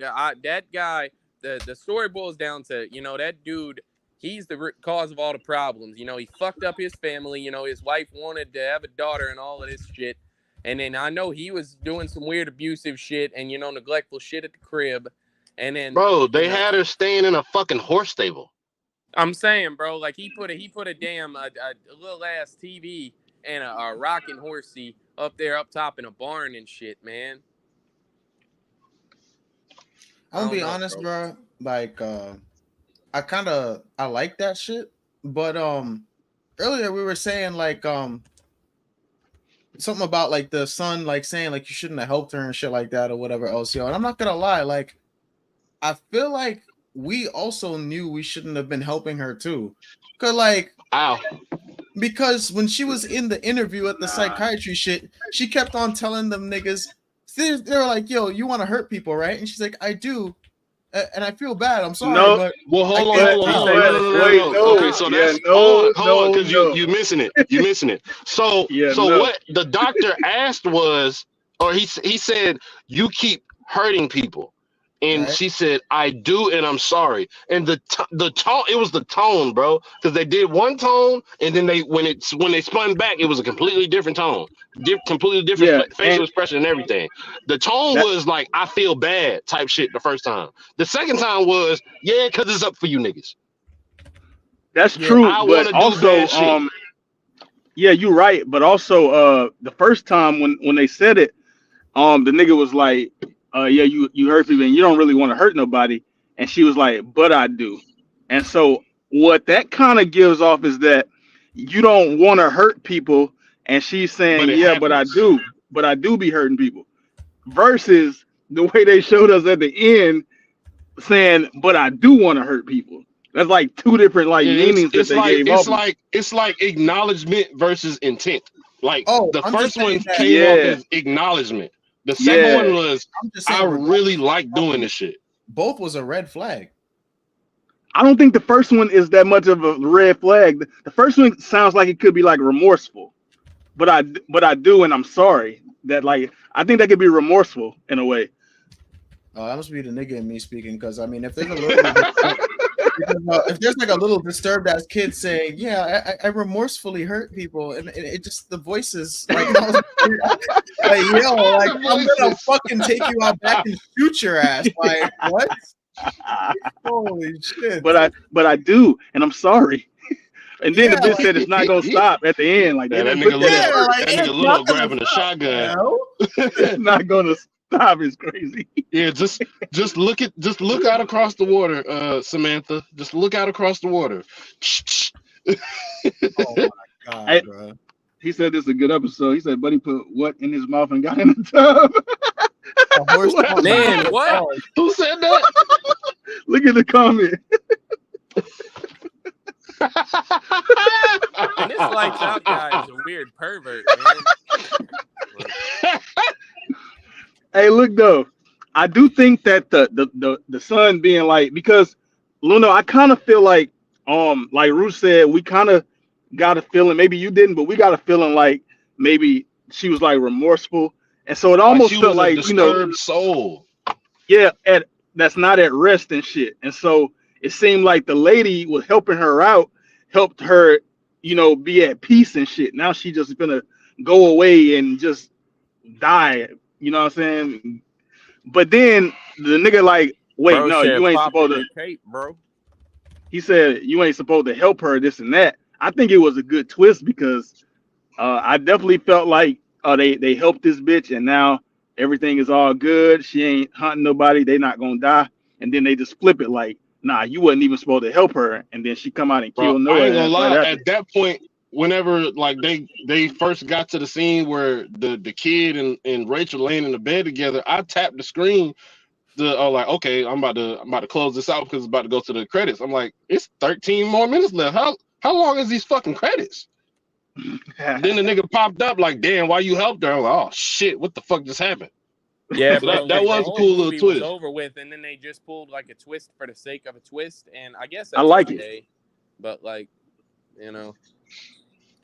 Speaker 6: guy. The story boils down to, that dude, he's the root cause of all the problems. He fucked up his family. His wife wanted to have a daughter and all of this shit. And then I know he was doing some weird abusive shit and, neglectful shit at the crib. And then,
Speaker 5: bro, they had her staying in a fucking horse stable.
Speaker 6: I'm saying, bro, like he put a damn a little ass TV and a rocking horsey up top in a barn and shit, man.
Speaker 2: I'm gonna be honest, bro. Like, I like that shit, but earlier we were saying like something about like the son like saying like you shouldn't have helped her and shit like that or whatever else, yo. And I'm not gonna lie, like I feel like we also knew we shouldn't have been helping her too, because when she was in the interview at the psychiatry shit, she kept on telling them niggas. They were like, yo, you want to hurt people, right? And she's like, I do. And I feel bad. I'm sorry.
Speaker 4: No.
Speaker 2: But
Speaker 5: well, hold on. Okay, so that's hold on, because you're missing it. You're missing it. So what the doctor asked was, or he said, you keep hurting people. And she said, I do, and I'm sorry. And the tone, it was the tone, bro. Because they did one tone, and then when they spun back, it was a completely different tone. Completely different facial expression and everything. The tone was like, I feel bad type shit the first time. The second time was, yeah, because it's up for you niggas.
Speaker 4: That's true, but also, yeah, you're right. But also, the first time when they said it, the nigga was like, yeah, you hurt people and you don't really want to hurt nobody. And she was like, but I do. And so what that kind of gives off is that you don't want to hurt people. And she's saying, yeah, but I do. But I do be hurting people. Versus the way they showed us at the end saying, but I do want to hurt people. That's like two different meanings that they gave off.
Speaker 5: It's like acknowledgement versus intent. Like the first one came off as acknowledgement. The second
Speaker 4: Yeah.
Speaker 5: one was
Speaker 2: I'm just
Speaker 5: I
Speaker 2: saying,
Speaker 5: really like doing this shit.
Speaker 2: both was a red flag.
Speaker 4: I don't think the first one is that much of a red flag. The first one sounds like it could be like remorseful, but I do, and I'm sorry that like I think that could be remorseful in a way.
Speaker 2: Oh, that must be the nigga in me speaking, because I mean, if there's a little, if there's like a little disturbed ass kid saying, "Yeah, I remorsefully hurt people," and it just the voices like, like yo, like I'm gonna fucking take you out back and shoot your ass. Like what? Holy shit!
Speaker 4: But I do, and I'm sorry. And then the bitch said it's not gonna stop at the end. Like
Speaker 5: Yeah,
Speaker 4: they
Speaker 5: that
Speaker 4: didn't put
Speaker 5: nigga
Speaker 4: that.
Speaker 5: little, little grabbing a shotgun.
Speaker 4: It's not gonna stop. It's crazy.
Speaker 5: Yeah, just look out across the water, Samantha. Just look out across the water.
Speaker 2: Oh my god, bro.
Speaker 4: He said this is a good episode. He said, "Buddy put what in his mouth and got in the tub."
Speaker 2: A horse
Speaker 6: Man, what?
Speaker 5: Who said that?
Speaker 4: Look at the comment.
Speaker 6: And this lights out guy is a weird pervert, man.
Speaker 4: Hey, look though, I do think that the son being like, because Luna, I kind of feel like Ruth said, we kind of got a feeling, maybe you didn't, but we got a feeling like maybe she was like remorseful, and so it almost felt like, you know,
Speaker 5: soul.
Speaker 4: Yeah, that's not at rest and shit, and so it seemed like the lady was helping her out, helped her, you know, be at peace and shit. Now she just gonna go away and just die. You know what I'm saying? But then the nigga like, wait,
Speaker 6: Bro
Speaker 4: no,
Speaker 6: said,
Speaker 4: you ain't
Speaker 6: "Pop
Speaker 4: supposed
Speaker 6: in
Speaker 4: to.
Speaker 6: your cape, bro."
Speaker 4: He said you ain't supposed to help her, this and that. I think it was a good twist because I definitely felt like they helped this bitch and now everything is all good. She ain't hunting nobody. They not gonna die. And then they just flip it like, nah, you wasn't even supposed to help her. And then she come out and kill Noah.
Speaker 5: I ain't gonna lie.
Speaker 4: Right
Speaker 5: at that point, whenever like they first got to the scene where the kid and Rachel laying in the bed together, I tapped the screen. Like, okay, I'm about to close this out because it's about to go to the credits. I'm like, it's 13 more minutes left. How long is these fucking credits? Then the nigga popped up like, damn, why you helped her? I'm like, oh shit, what the fuck just happened?
Speaker 6: Yeah,
Speaker 5: So
Speaker 6: bro.
Speaker 5: that was a cool little twist.
Speaker 6: Was over with, and then they just pulled like a twist for the sake of a twist, and I guess that's
Speaker 4: I like
Speaker 6: okay, but like, you know,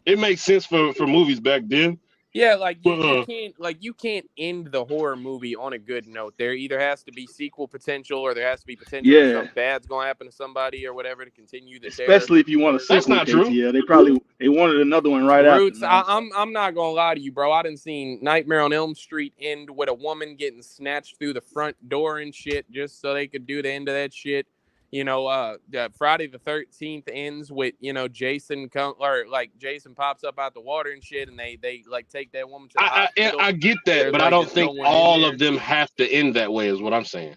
Speaker 5: it makes sense for movies back then.
Speaker 6: yeah, like you can't end the horror movie on a good note. There either has to be sequel potential, or there has to be potential that something bad's gonna happen to somebody or whatever to continue the
Speaker 4: especially if you want a sequel.
Speaker 5: That's not true.
Speaker 4: Yeah, they wanted another one right
Speaker 6: Roots,
Speaker 4: after.
Speaker 6: I'm not gonna lie to you, bro. I done seen Nightmare on Elm Street end with a woman getting snatched through the front door and shit, just so they could do the end of that shit. You know, Friday the 13th ends with, you know, Jason pops up out the water and shit, and they like take that woman to the hospital.
Speaker 5: I get that, but I don't think all of them have to end that way. Is what I'm saying.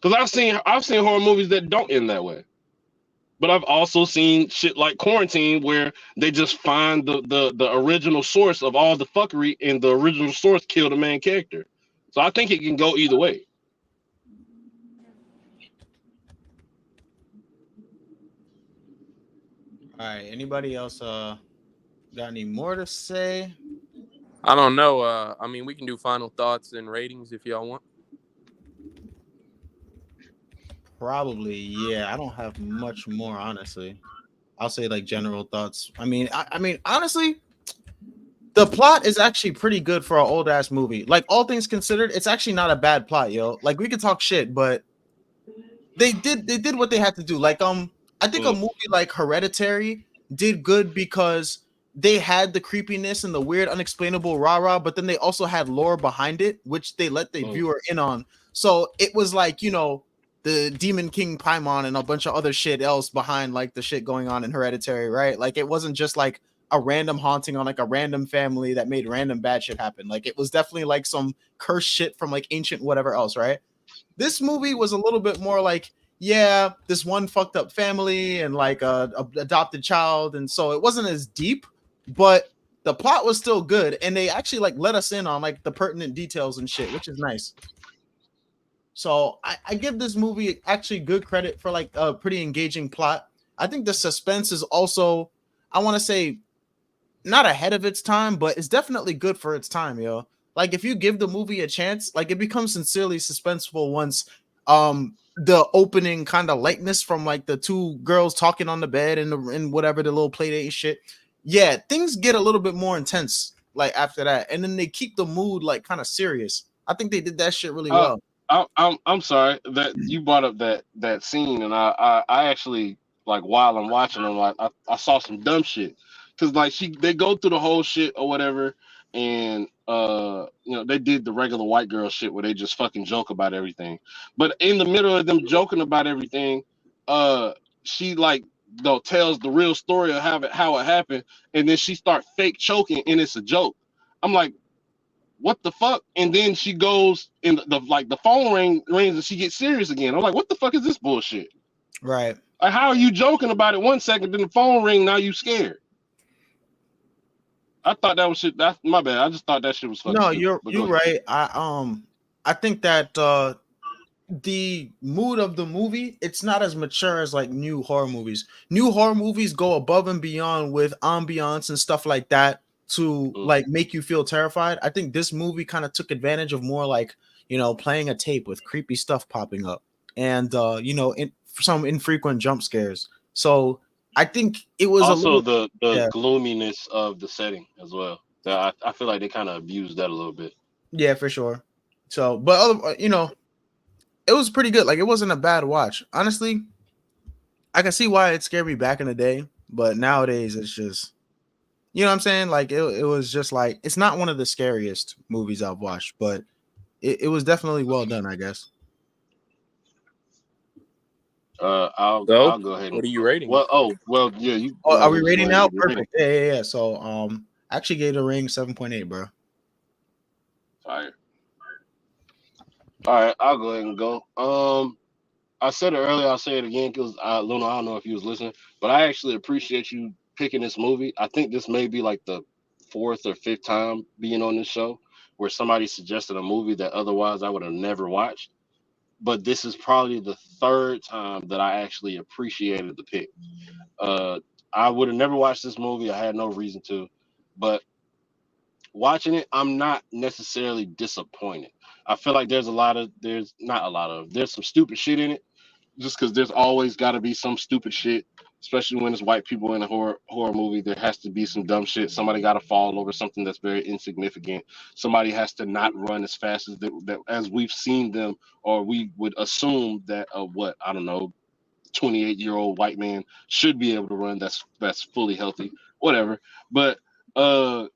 Speaker 5: Because I've seen horror movies that don't end that way. But I've also seen shit like Quarantine where they just find the original source of all the fuckery and the original source kill the main character. So I think it can go either way.
Speaker 2: All right. Anybody else got any more to say?
Speaker 6: I don't know. I mean, we can do final thoughts and ratings if y'all want.
Speaker 2: Probably, yeah. I don't have much more, honestly. I'll say like general thoughts. I mean, honestly, the plot is actually pretty good for an old ass movie. Like, all things considered, it's actually not a bad plot, yo. Like, we could talk shit, but they did what they had to do. Like, I think a movie like Hereditary did good because they had the creepiness and the weird, unexplainable rah-rah, but then they also had lore behind it, which they let the viewer in on. So it was like, you know, the Demon King Paimon and a bunch of other shit else behind like the shit going on in Hereditary, right? Like, it wasn't just like a random haunting on like a random family that made random bad shit happen. Like, it was definitely like some cursed shit from like ancient whatever else, right? This movie was a little bit more like, yeah, this one fucked up family and like a adopted child, and so it wasn't as deep, but the plot was still good, and they actually like let us in on like the pertinent details and shit, which is nice. So I give this movie actually good credit for like a pretty engaging plot. I think the suspense is also, I want to say, not ahead of its time, but it's definitely good for its time, yo. like if you give the movie a chance, like it becomes sincerely suspenseful once the opening kind of likeness from like the two girls talking on the bed and whatever the little play date shit. Yeah, things get a little bit more intense like after that, and then they keep the mood like kind of serious. I think they did that shit really
Speaker 5: Uh,
Speaker 2: well.
Speaker 5: I'm sorry that you brought up that scene, and I actually, like, while I'm watching them, like I saw some dumb shit, because like they go through the whole shit or whatever, and they did the regular white girl shit where they just fucking joke about everything, but in the middle of them joking about everything, she like tells the real story of how it happened, and then she start fake choking, and it's a joke. I'm like, what the fuck? And then she goes and the phone rings and she gets serious again. I'm like, what the fuck is this bullshit?
Speaker 2: Right.
Speaker 5: Like, how are you joking about it 1 second, then the phone ring, now you scared? I thought that was shit. That's my bad. I just thought that shit was fucking
Speaker 2: No,
Speaker 5: stupid.
Speaker 2: you're
Speaker 5: But go
Speaker 2: you're
Speaker 5: ahead.
Speaker 2: right. I think that the mood of the movie, it's not as mature as like new horror movies. New horror movies go above and beyond with ambiance and stuff like that to like make you feel terrified. I think this movie kind of took advantage of more like, playing a tape with creepy stuff popping up and some infrequent jump scares. So I think it was a
Speaker 5: Also,
Speaker 2: little,
Speaker 5: the
Speaker 2: yeah,
Speaker 5: gloominess of the setting as well. I feel like they kind of abused that a little bit.
Speaker 2: yeah, for sure. So, but it was pretty good. Like it wasn't a bad watch. Honestly, I can see why it scared me back in the day, but nowadays it's just, you know what I'm saying? Like it was just like it's not one of the scariest movies I've watched, but it was definitely well done, I guess.
Speaker 5: I'll
Speaker 6: So,
Speaker 5: go ahead and
Speaker 6: what are you
Speaker 5: go.
Speaker 6: rating it?
Speaker 5: Well, yeah, you
Speaker 2: Oh,
Speaker 5: might
Speaker 2: are
Speaker 5: as
Speaker 2: we
Speaker 5: well just go
Speaker 2: rating
Speaker 5: ahead and
Speaker 2: now?
Speaker 5: give your rating.
Speaker 2: Perfect. Yeah. So I actually gave the ring 7.8, bro.
Speaker 5: All right, I'll go ahead and go. I said it earlier. I'll say it again because Luna, I don't know if you was listening, but I actually appreciate you picking this movie. I think this may be like the fourth or fifth time being on this show where somebody suggested a movie that otherwise I would have never watched. But this is probably the third time that I actually appreciated the pick. Uh, I would have never watched this movie. I had no reason to, but watching it, I'm not necessarily disappointed. I feel like there's not a lot of, there's some stupid shit in it, just because there's always got to be some stupid shit, especially when it's white people in a horror movie. There has to be some dumb shit. Somebody got to fall over something that's very insignificant. Somebody has to not run as fast as we've seen them, or we would assume that what I don't know, 28-year-old white man should be able to run. That's fully healthy, whatever. But there's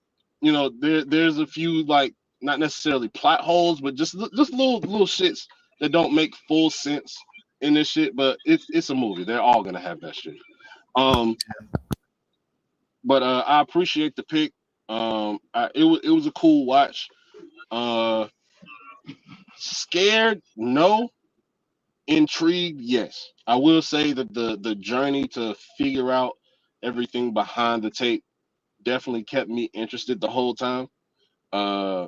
Speaker 5: a few, like, not necessarily plot holes, but just little shits that don't make full sense in this shit. But it's a movie. They're all gonna have that shit. Um, but I appreciate the pick. It was a cool watch. Uh, Scared? No. Intrigued? Yes. I will say that the journey to figure out everything behind the tape definitely kept me interested the whole time. Uh,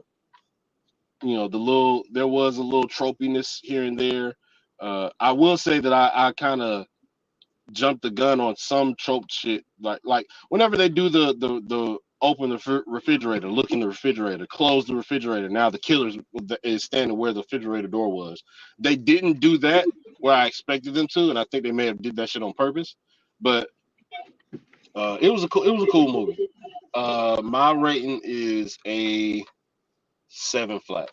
Speaker 5: there was a little tropiness here and there. I will say that I kind of jumped the gun on some trope shit, like whenever they do the open the refrigerator, look in the refrigerator, close the refrigerator. Now the killer is standing where the refrigerator door was. They didn't do that where I expected them to, and I think they may have did that shit on purpose. But it was a cool movie. My rating is a 7 flat.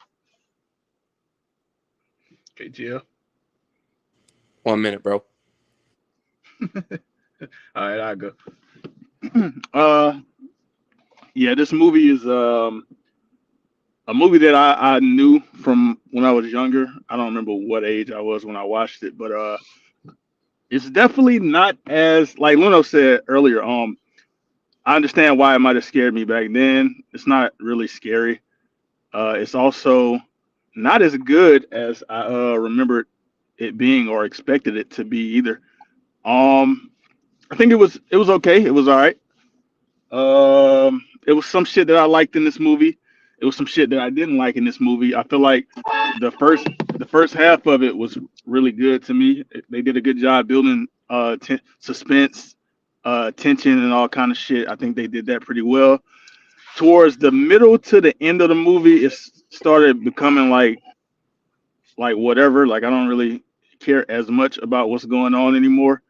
Speaker 4: Okay, Jill.
Speaker 6: 1 minute, bro.
Speaker 4: All right, I'll go. Yeah, this movie is a movie that I knew from when I was younger. I don't remember what age I was when I watched it, but it's definitely not as, like Luno said earlier. I understand why it might have scared me back then. It's not really scary. It's also not as good as I remembered it being or expected it to be either. I think it was okay. It was all right. It was some shit that I liked in this movie. It was some shit that I didn't like in this movie. I feel like the first the first half of it was really good to me. They did a good job building suspense, tension, and all kind of shit. I think they did that pretty well. towards the middle to the end of the movie, it started becoming like whatever. Like I don't really care as much about what's going on anymore.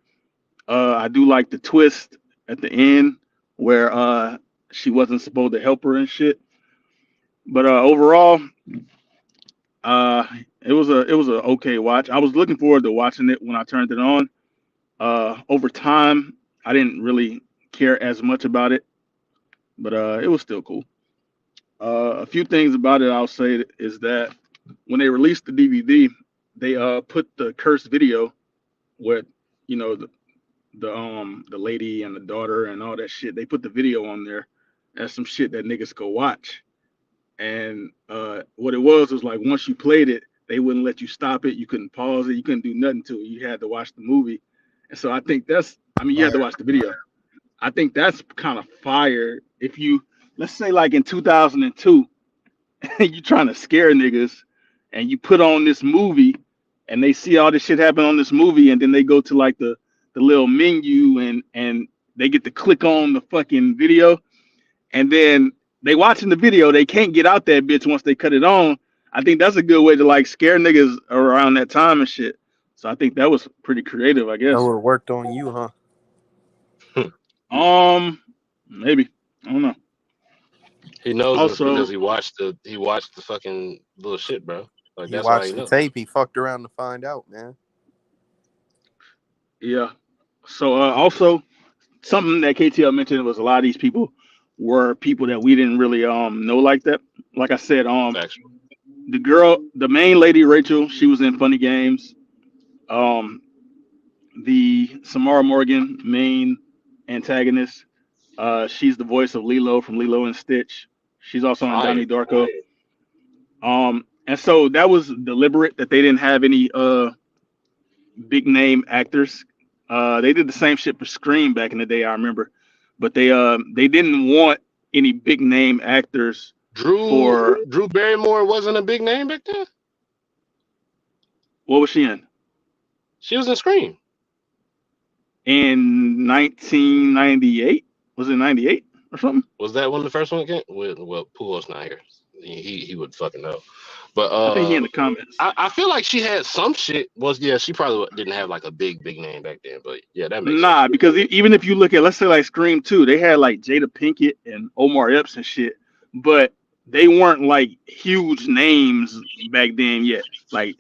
Speaker 4: I do like the twist at the end where she wasn't supposed to help her and shit. But overall, uh, it was a okay watch. I was looking forward to watching it when I turned it on. Over time, I didn't really care as much about it, but it was still cool. A few things about it I'll say is that when they released the DVD, they put the cursed video with you know the lady and the daughter and all that shit. They put the video on there as some shit that niggas could watch. And what it was like once you played it, they wouldn't let you stop it. You couldn't pause it. You couldn't do nothing to it. You had to watch the movie. And so I think you had to watch the video. I think that's kind of fire. If you, let's say like in 2002, you trying to scare niggas and you put on this movie and they see all this shit happen on this movie and then they go to like the little menu and they get to click on the fucking video and then they watching the video, they can't get out that bitch once they cut it on. I think that's a good way to like scare niggas around that time and shit. So I think that was pretty creative, I
Speaker 1: That
Speaker 4: guess.
Speaker 1: would have worked on you, huh?
Speaker 4: Maybe. I don't know.
Speaker 5: He knows
Speaker 4: Also,
Speaker 5: because he watched the fucking little shit, bro. Like
Speaker 1: He
Speaker 5: that's why he
Speaker 1: watched the
Speaker 5: knows.
Speaker 1: tape. He fucked around to find out, man.
Speaker 4: yeah. So also something that KTL mentioned was a lot of these people were people that we didn't really know like that. Like I said,
Speaker 5: Factual.
Speaker 4: the main lady Rachel, she was in Funny Games. Um, the Samara Morgan, main antagonist, she's the voice of Lilo from Lilo and Stitch. She's also in Donnie
Speaker 5: Fire.
Speaker 4: Darko. And so that was deliberate that they didn't have any big name actors. They did the same shit for Scream back in the day, I remember, but they didn't want any big name actors for
Speaker 5: Drew Barrymore wasn't a big name back then.
Speaker 4: what was she in?
Speaker 5: She was in Scream.
Speaker 4: In 1998? Was it 98 or something?
Speaker 5: Was that when the first one came? Well, Pujols not here. He would fucking know. But
Speaker 4: I think he in the comments.
Speaker 5: I feel like she had some shit. She probably didn't have like a big name back then. But yeah, that makes
Speaker 4: Nah,
Speaker 5: sense.
Speaker 4: because even if you look at, let's say like Scream 2, they had like Jada Pinkett and Omar Epps and shit, but they weren't like huge names back then yet. Like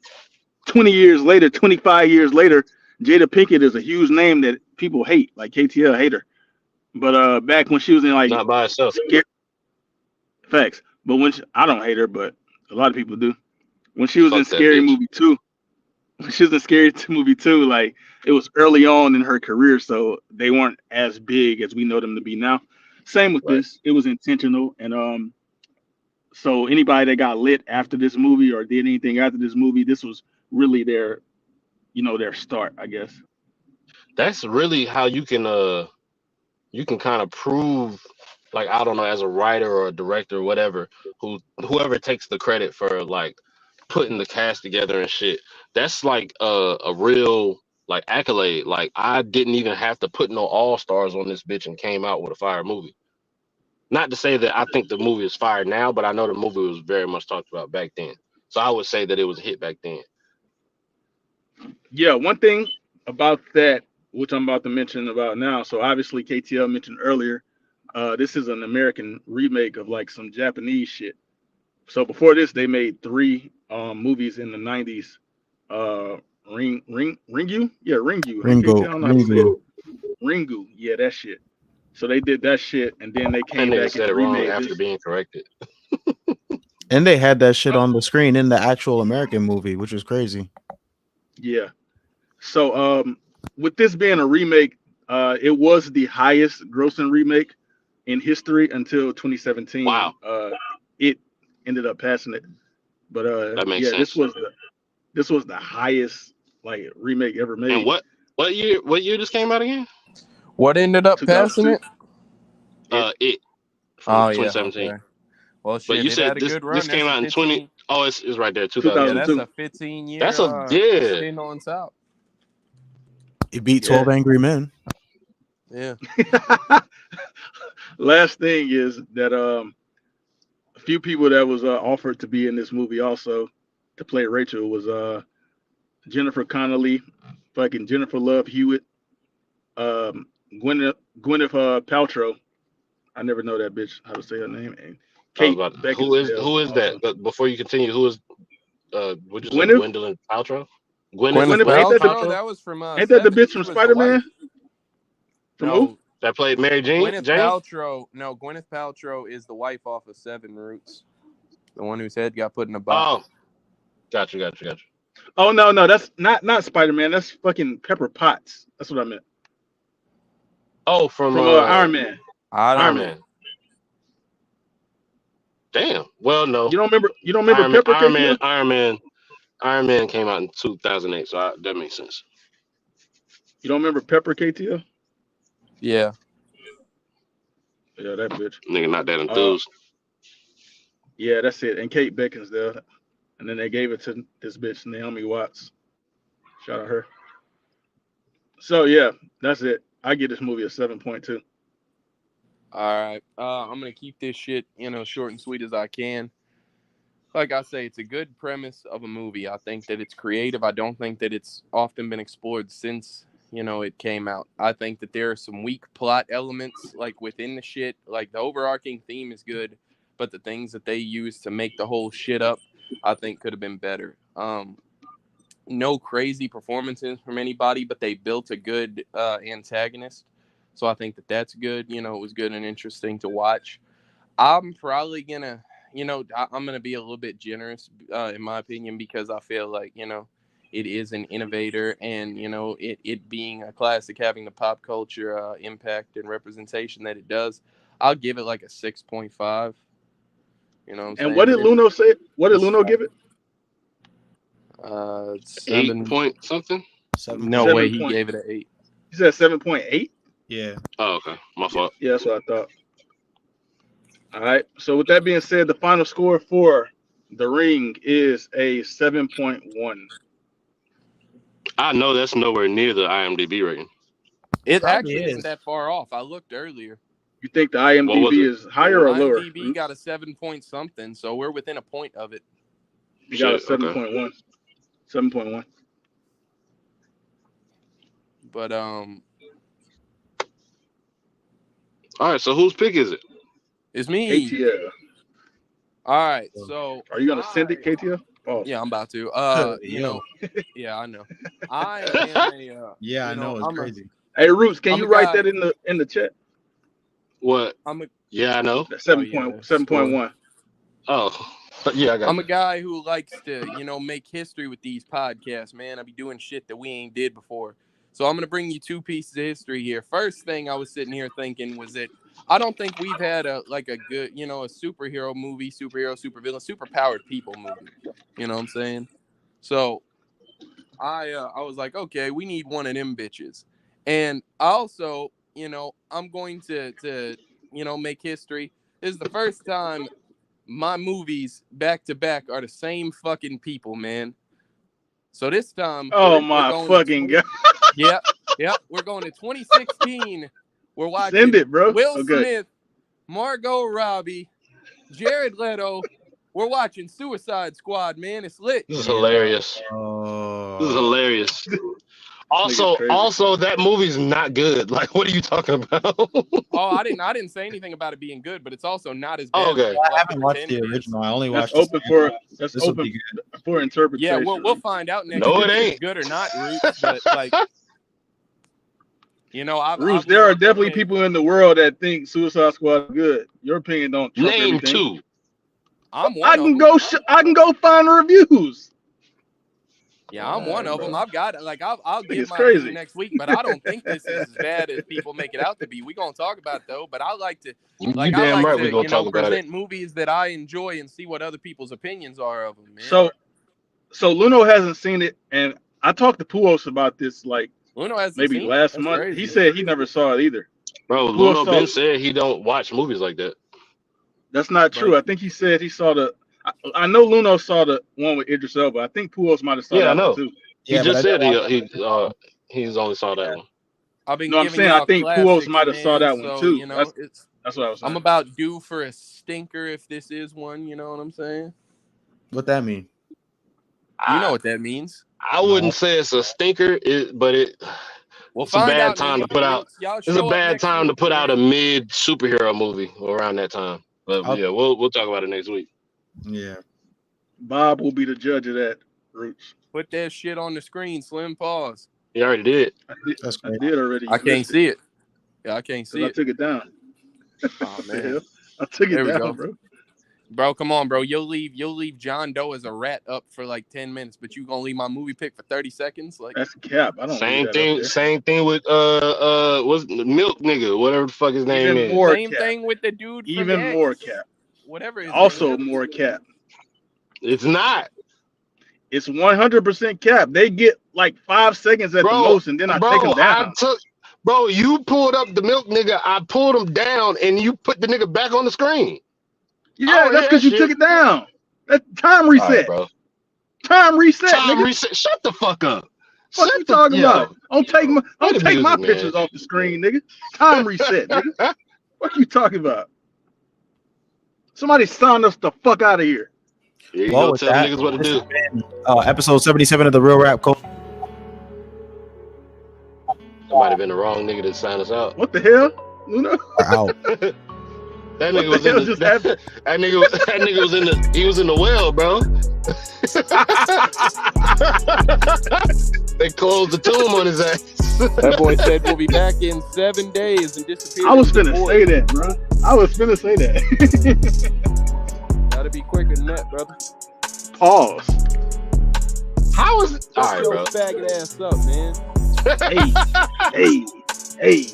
Speaker 4: 20 years later, 25 years later, Jada Pinkett is a huge name that people hate, like KTL hate her. But back when she was in like
Speaker 5: Not by itself.
Speaker 4: Facts. But I don't hate her, but a lot of people do. When she was in
Speaker 5: Fuck that
Speaker 4: Scary
Speaker 5: bitch.
Speaker 4: Movie 2, Movie 2, like it was early on in her career, so they weren't as big as we know them to be now. Same with
Speaker 5: Right.
Speaker 4: this. It was intentional, and so anybody that got lit after this movie or did anything after this movie, this was really their start, I guess.
Speaker 5: That's really how you can kind of prove, like, I don't know, as a writer or a director or whatever, whoever takes the credit for like putting the cast together and shit. That's like a real like accolade. Like I didn't even have to put no all stars on this bitch and came out with a fire movie. Not to say that I think the movie is fire now, but I know the movie was very much talked about back then. So I would say that it was a hit back then.
Speaker 4: Yeah, one thing about that, which I'm about to mention about now. So obviously KTL mentioned earlier, this is an American remake of like some Japanese shit. So before this, they made 3 movies in the 90s. Ringu? Yeah, Ringu. Hey, KTL, I don't know how to say it. Ringu. Yeah, that shit. So they did that shit, and then they came
Speaker 5: That nigga
Speaker 4: back
Speaker 5: said
Speaker 4: and
Speaker 5: it wrong
Speaker 4: remade
Speaker 5: after
Speaker 4: this.
Speaker 5: being corrected.
Speaker 2: And they had that shit on the screen in the actual American movie, which was crazy.
Speaker 4: Yeah. So with this being a remake, it was the highest grossing remake in history until 2017.
Speaker 5: Wow.
Speaker 4: It ended up passing it. But
Speaker 5: That makes
Speaker 4: yeah,
Speaker 5: sense.
Speaker 4: this was the highest like remake ever made.
Speaker 5: And what year this came out again?
Speaker 6: What ended up passing it?
Speaker 5: It
Speaker 6: Oh
Speaker 5: from
Speaker 6: yeah.
Speaker 5: 2017.
Speaker 6: Okay. Well, shit,
Speaker 5: But you
Speaker 6: it
Speaker 5: said
Speaker 6: had a good run.
Speaker 5: this came
Speaker 6: That's
Speaker 5: out
Speaker 6: a
Speaker 5: in 20.
Speaker 6: 15
Speaker 5: Oh, it's right there,
Speaker 4: 2002.
Speaker 6: Yeah, that's
Speaker 4: 2002.
Speaker 6: a 15-year.
Speaker 5: That's a
Speaker 6: spin on south.
Speaker 2: It beat 12 Angry Men.
Speaker 6: Yeah.
Speaker 4: Last thing is that few people that was offered to be in this movie also to play Rachel was Jennifer Connelly, fucking Jennifer Love Hewitt, Gwyneth Paltrow. I never know that bitch how to say her name. And
Speaker 5: I was
Speaker 4: Kate
Speaker 5: about
Speaker 4: Beckinsale.
Speaker 5: who is that? But before you continue, who is what you say,
Speaker 4: Gwyneth?
Speaker 5: Gwendolyn Paltrow?
Speaker 6: Gwyneth
Speaker 4: Ain't that the
Speaker 6: Paltrow, that was from
Speaker 4: ain't that the
Speaker 6: Seven.
Speaker 4: bitch
Speaker 6: She
Speaker 4: from
Speaker 6: was the wife.
Speaker 4: Spider-Man? From who?
Speaker 6: No,
Speaker 5: That played Mary Jane?
Speaker 6: Gwyneth Paltrow. No, Gwyneth Paltrow is the wife off of Seven Roots. The one whose head got put in a box.
Speaker 5: Oh, gotcha.
Speaker 4: Oh no, that's not Spider-Man. That's fucking Pepper Potts. That's what I meant.
Speaker 5: Oh, from
Speaker 4: Iron Man.
Speaker 6: I don't
Speaker 5: Iron
Speaker 6: know.
Speaker 5: Man. Damn. Well, no.
Speaker 4: You don't remember Pepper, KTO?
Speaker 5: Iron Man came out in 2008, so that makes sense.
Speaker 4: You don't remember Pepper, KTO?
Speaker 6: Yeah.
Speaker 4: Yeah, that bitch.
Speaker 5: Nigga, not that enthused.
Speaker 4: Yeah, that's it. And Kate Beckinsale. And then they gave it to this bitch, Naomi Watts. Shout out her. So yeah, that's it. I give this movie a 7.2.
Speaker 6: All right. I'm gonna keep this shit, short and sweet as I can. Like I say, it's a good premise of a movie. I think that it's creative. I don't think that it's often been explored since, it came out. I think that there are some weak plot elements, like within the shit. Like the overarching theme is good, but the things that they use to make the whole shit up, I think could have been better. No crazy performances from anybody, but they built a good antagonist. So I think that that's good. It was good and interesting to watch. I'm probably gonna, I'm gonna be a little bit generous in my opinion, because I feel like, it is an innovator, and it being a classic, having the pop culture impact and representation that it does. I'll give it like a 6.5. You know what I'm saying?
Speaker 4: And what did Luno say? What did Luno give it?
Speaker 6: 7
Speaker 5: 8 point something.
Speaker 2: 7.
Speaker 6: No
Speaker 4: 7
Speaker 6: way, he
Speaker 4: point.
Speaker 6: gave it an 8.
Speaker 4: He said 7.8?
Speaker 2: Yeah.
Speaker 5: Oh, okay. My fault.
Speaker 4: Yeah, that's what I thought. All right. So with that being said, the final score for The Ring is a 7.1.
Speaker 5: I know that's nowhere near the IMDb rating.
Speaker 6: It
Speaker 2: Probably
Speaker 6: actually isn't
Speaker 2: is.
Speaker 6: that far off. I looked earlier.
Speaker 4: You think the
Speaker 5: What was
Speaker 4: IMDb
Speaker 5: it?
Speaker 4: is higher or lower?
Speaker 6: IMDb got a 7 point something, so we're within a point of it.
Speaker 4: You got a
Speaker 5: Shit, okay.
Speaker 4: 7.1. 7.1.
Speaker 6: But
Speaker 5: All right, so whose pick is it?
Speaker 6: it's me.
Speaker 4: KTL.
Speaker 6: All right, so
Speaker 4: Are you gonna send it, KTL? Oh.
Speaker 6: Yeah, I'm about to.
Speaker 2: Yo.
Speaker 6: Yeah, I know. I am a.
Speaker 2: Yeah, I know. It's
Speaker 6: I'm
Speaker 2: crazy.
Speaker 4: Hey Roots, can
Speaker 6: I'm
Speaker 4: you
Speaker 6: a
Speaker 4: write
Speaker 6: guy-
Speaker 4: that in the chat?
Speaker 5: What?
Speaker 6: I'm a.
Speaker 5: Yeah, I know.
Speaker 4: 7.1.
Speaker 5: Oh, yeah, I got
Speaker 6: I'm a
Speaker 5: you.
Speaker 6: guy who likes to, make history with these podcasts, man. I be doing shit that we ain't did before. So I'm gonna bring you two pieces of history here. First thing I was sitting here thinking was that I don't think we've had a good, a superhero movie, superhero, supervillain, superpowered people movie. You know what I'm saying? So I was like, okay, we need one of them bitches. And also, I'm going to make history. This is the first time my movies back to back are the same fucking people, man. So this time,
Speaker 4: Oh
Speaker 6: we're
Speaker 4: my
Speaker 6: going
Speaker 4: fucking god.
Speaker 6: yeah, we're going to 2016. We're watching
Speaker 4: Send it, bro.
Speaker 6: Will
Speaker 4: Okay.
Speaker 6: Smith, Margot Robbie, Jared Leto. We're watching Suicide Squad, man. It's lit.
Speaker 5: This is hilarious.
Speaker 2: Oh.
Speaker 5: This is hilarious.
Speaker 4: nigga's crazy.
Speaker 5: Also, that movie's not good. Like, what are you talking about?
Speaker 6: Oh, I didn't say anything about it being good, but it's also not as bad.
Speaker 5: Oh, okay.
Speaker 6: As
Speaker 2: I haven't watched the original. I only
Speaker 4: That's
Speaker 2: watched
Speaker 4: open for
Speaker 2: This will
Speaker 4: open
Speaker 2: be good.
Speaker 4: for interpretation.
Speaker 6: Yeah, we'll find out next
Speaker 5: No,
Speaker 6: week
Speaker 5: it
Speaker 6: if
Speaker 5: ain't.
Speaker 6: it's good or not, Roots. But
Speaker 4: Roots, there are definitely people in the world that think Suicide Squad is good. Your opinion don't trump
Speaker 5: Name
Speaker 4: everything.
Speaker 5: two.
Speaker 6: I'm one
Speaker 4: I
Speaker 6: of
Speaker 4: can
Speaker 6: them.
Speaker 4: I can go find reviews.
Speaker 6: Yeah, I'm one of them. I've got I'll give
Speaker 4: it's
Speaker 6: my
Speaker 4: crazy.
Speaker 6: opinion next week, but I don't think this is as bad as people make it out to be. We're gonna talk about it though, but I like to
Speaker 5: You damn right we're gonna talk about it.
Speaker 6: present movies that I enjoy and see what other people's opinions are of them, man.
Speaker 4: So Luno hasn't seen it, and I talked to Puos about this like
Speaker 6: Luno hasn't
Speaker 4: maybe
Speaker 6: seen
Speaker 4: last
Speaker 6: it. That's
Speaker 4: month.
Speaker 6: crazy.
Speaker 4: He said he never saw it either.
Speaker 5: Bro, Luno Ben said he don't watch movies like that.
Speaker 4: That's not true. I think he said he saw the. I know Luno saw the one with Idris Elba. I think Puos might have saw that one too.
Speaker 5: He just said he's only saw that one.
Speaker 6: I've been
Speaker 4: No, I'm
Speaker 6: giving
Speaker 4: saying I
Speaker 6: y'all
Speaker 4: think
Speaker 6: classics,
Speaker 4: Puos might have saw
Speaker 6: man,
Speaker 4: that one
Speaker 6: so,
Speaker 4: too.
Speaker 6: it's
Speaker 4: That's what I was saying.
Speaker 6: I'm about due for a stinker if this is one. You know what I'm saying?
Speaker 2: What that mean?
Speaker 6: You know what that means.
Speaker 5: I wouldn't say it's a stinker, but
Speaker 6: We'll
Speaker 5: it's a
Speaker 6: find
Speaker 5: bad
Speaker 6: out.
Speaker 5: time
Speaker 6: Nigga.
Speaker 5: to put out.
Speaker 6: Y'all
Speaker 5: It's a
Speaker 6: show up
Speaker 5: bad
Speaker 6: next
Speaker 5: time to
Speaker 6: week,
Speaker 5: put out a
Speaker 6: man.
Speaker 5: mid superhero movie around that time. But yeah, we'll talk about it next week.
Speaker 2: Yeah.
Speaker 4: Bob will be the judge of that, Roots.
Speaker 6: Put that shit on the screen. Slim pause.
Speaker 5: He already did.
Speaker 2: That's
Speaker 4: I
Speaker 2: great.
Speaker 4: did already.
Speaker 6: I can't see it. Yeah, I can't see
Speaker 4: I
Speaker 6: it.
Speaker 4: took it down.
Speaker 6: Oh man,
Speaker 4: I took it
Speaker 6: There we go.
Speaker 4: down, bro.
Speaker 6: bro, come on, bro. You'll leave John Doe as a rat up for like 10 minutes, but you gonna leave my movie pick for 30 seconds? Like
Speaker 4: That's cap. I don't
Speaker 5: Same
Speaker 4: leave that up
Speaker 5: thing.
Speaker 4: there.
Speaker 5: Same thing with what's the milk nigga, whatever the fuck his name
Speaker 4: Even
Speaker 5: is.
Speaker 4: more
Speaker 6: same
Speaker 4: cap.
Speaker 6: thing with the dude. From
Speaker 4: Even
Speaker 6: X.
Speaker 4: more cap.
Speaker 6: Whatever. His
Speaker 4: Also
Speaker 6: name is.
Speaker 4: more cap.
Speaker 5: It's not.
Speaker 4: It's 100% cap. They get like 5 seconds at the most, and then I take them down.
Speaker 5: You pulled up the milk nigga. I pulled him down, and you put the nigga back on the screen.
Speaker 4: Yeah, that's because you took it down. That time reset,
Speaker 5: right, bro.
Speaker 4: Time reset,
Speaker 5: Time
Speaker 4: nigga.
Speaker 5: reset. Shut the fuck up.
Speaker 4: What you talking about? Don't take my pictures off the screen, nigga. Time reset, nigga. What you talking about? Somebody sign us the fuck out of here.
Speaker 5: Here you
Speaker 2: Well,
Speaker 5: go,
Speaker 2: with
Speaker 5: tell
Speaker 2: that,
Speaker 5: niggas what to do.
Speaker 2: Episode 77 of the Real Rap Code.
Speaker 5: That might have been the wrong nigga that signed us out.
Speaker 4: What the hell? Luna?
Speaker 2: Out.
Speaker 5: That nigga was in the that nigga was in the well, bro. They closed the tomb on his ass.
Speaker 6: That boy said we'll be back in 7 days and disappear.
Speaker 4: I was finna say that, bro. I was finna say that.
Speaker 6: Gotta be quicker than that, brother.
Speaker 4: Pause.
Speaker 5: How is it? All right,
Speaker 6: Your
Speaker 5: bro.
Speaker 6: faggot ass up, man.
Speaker 4: Hey, hey, hey,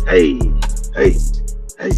Speaker 4: hey, hey, hey.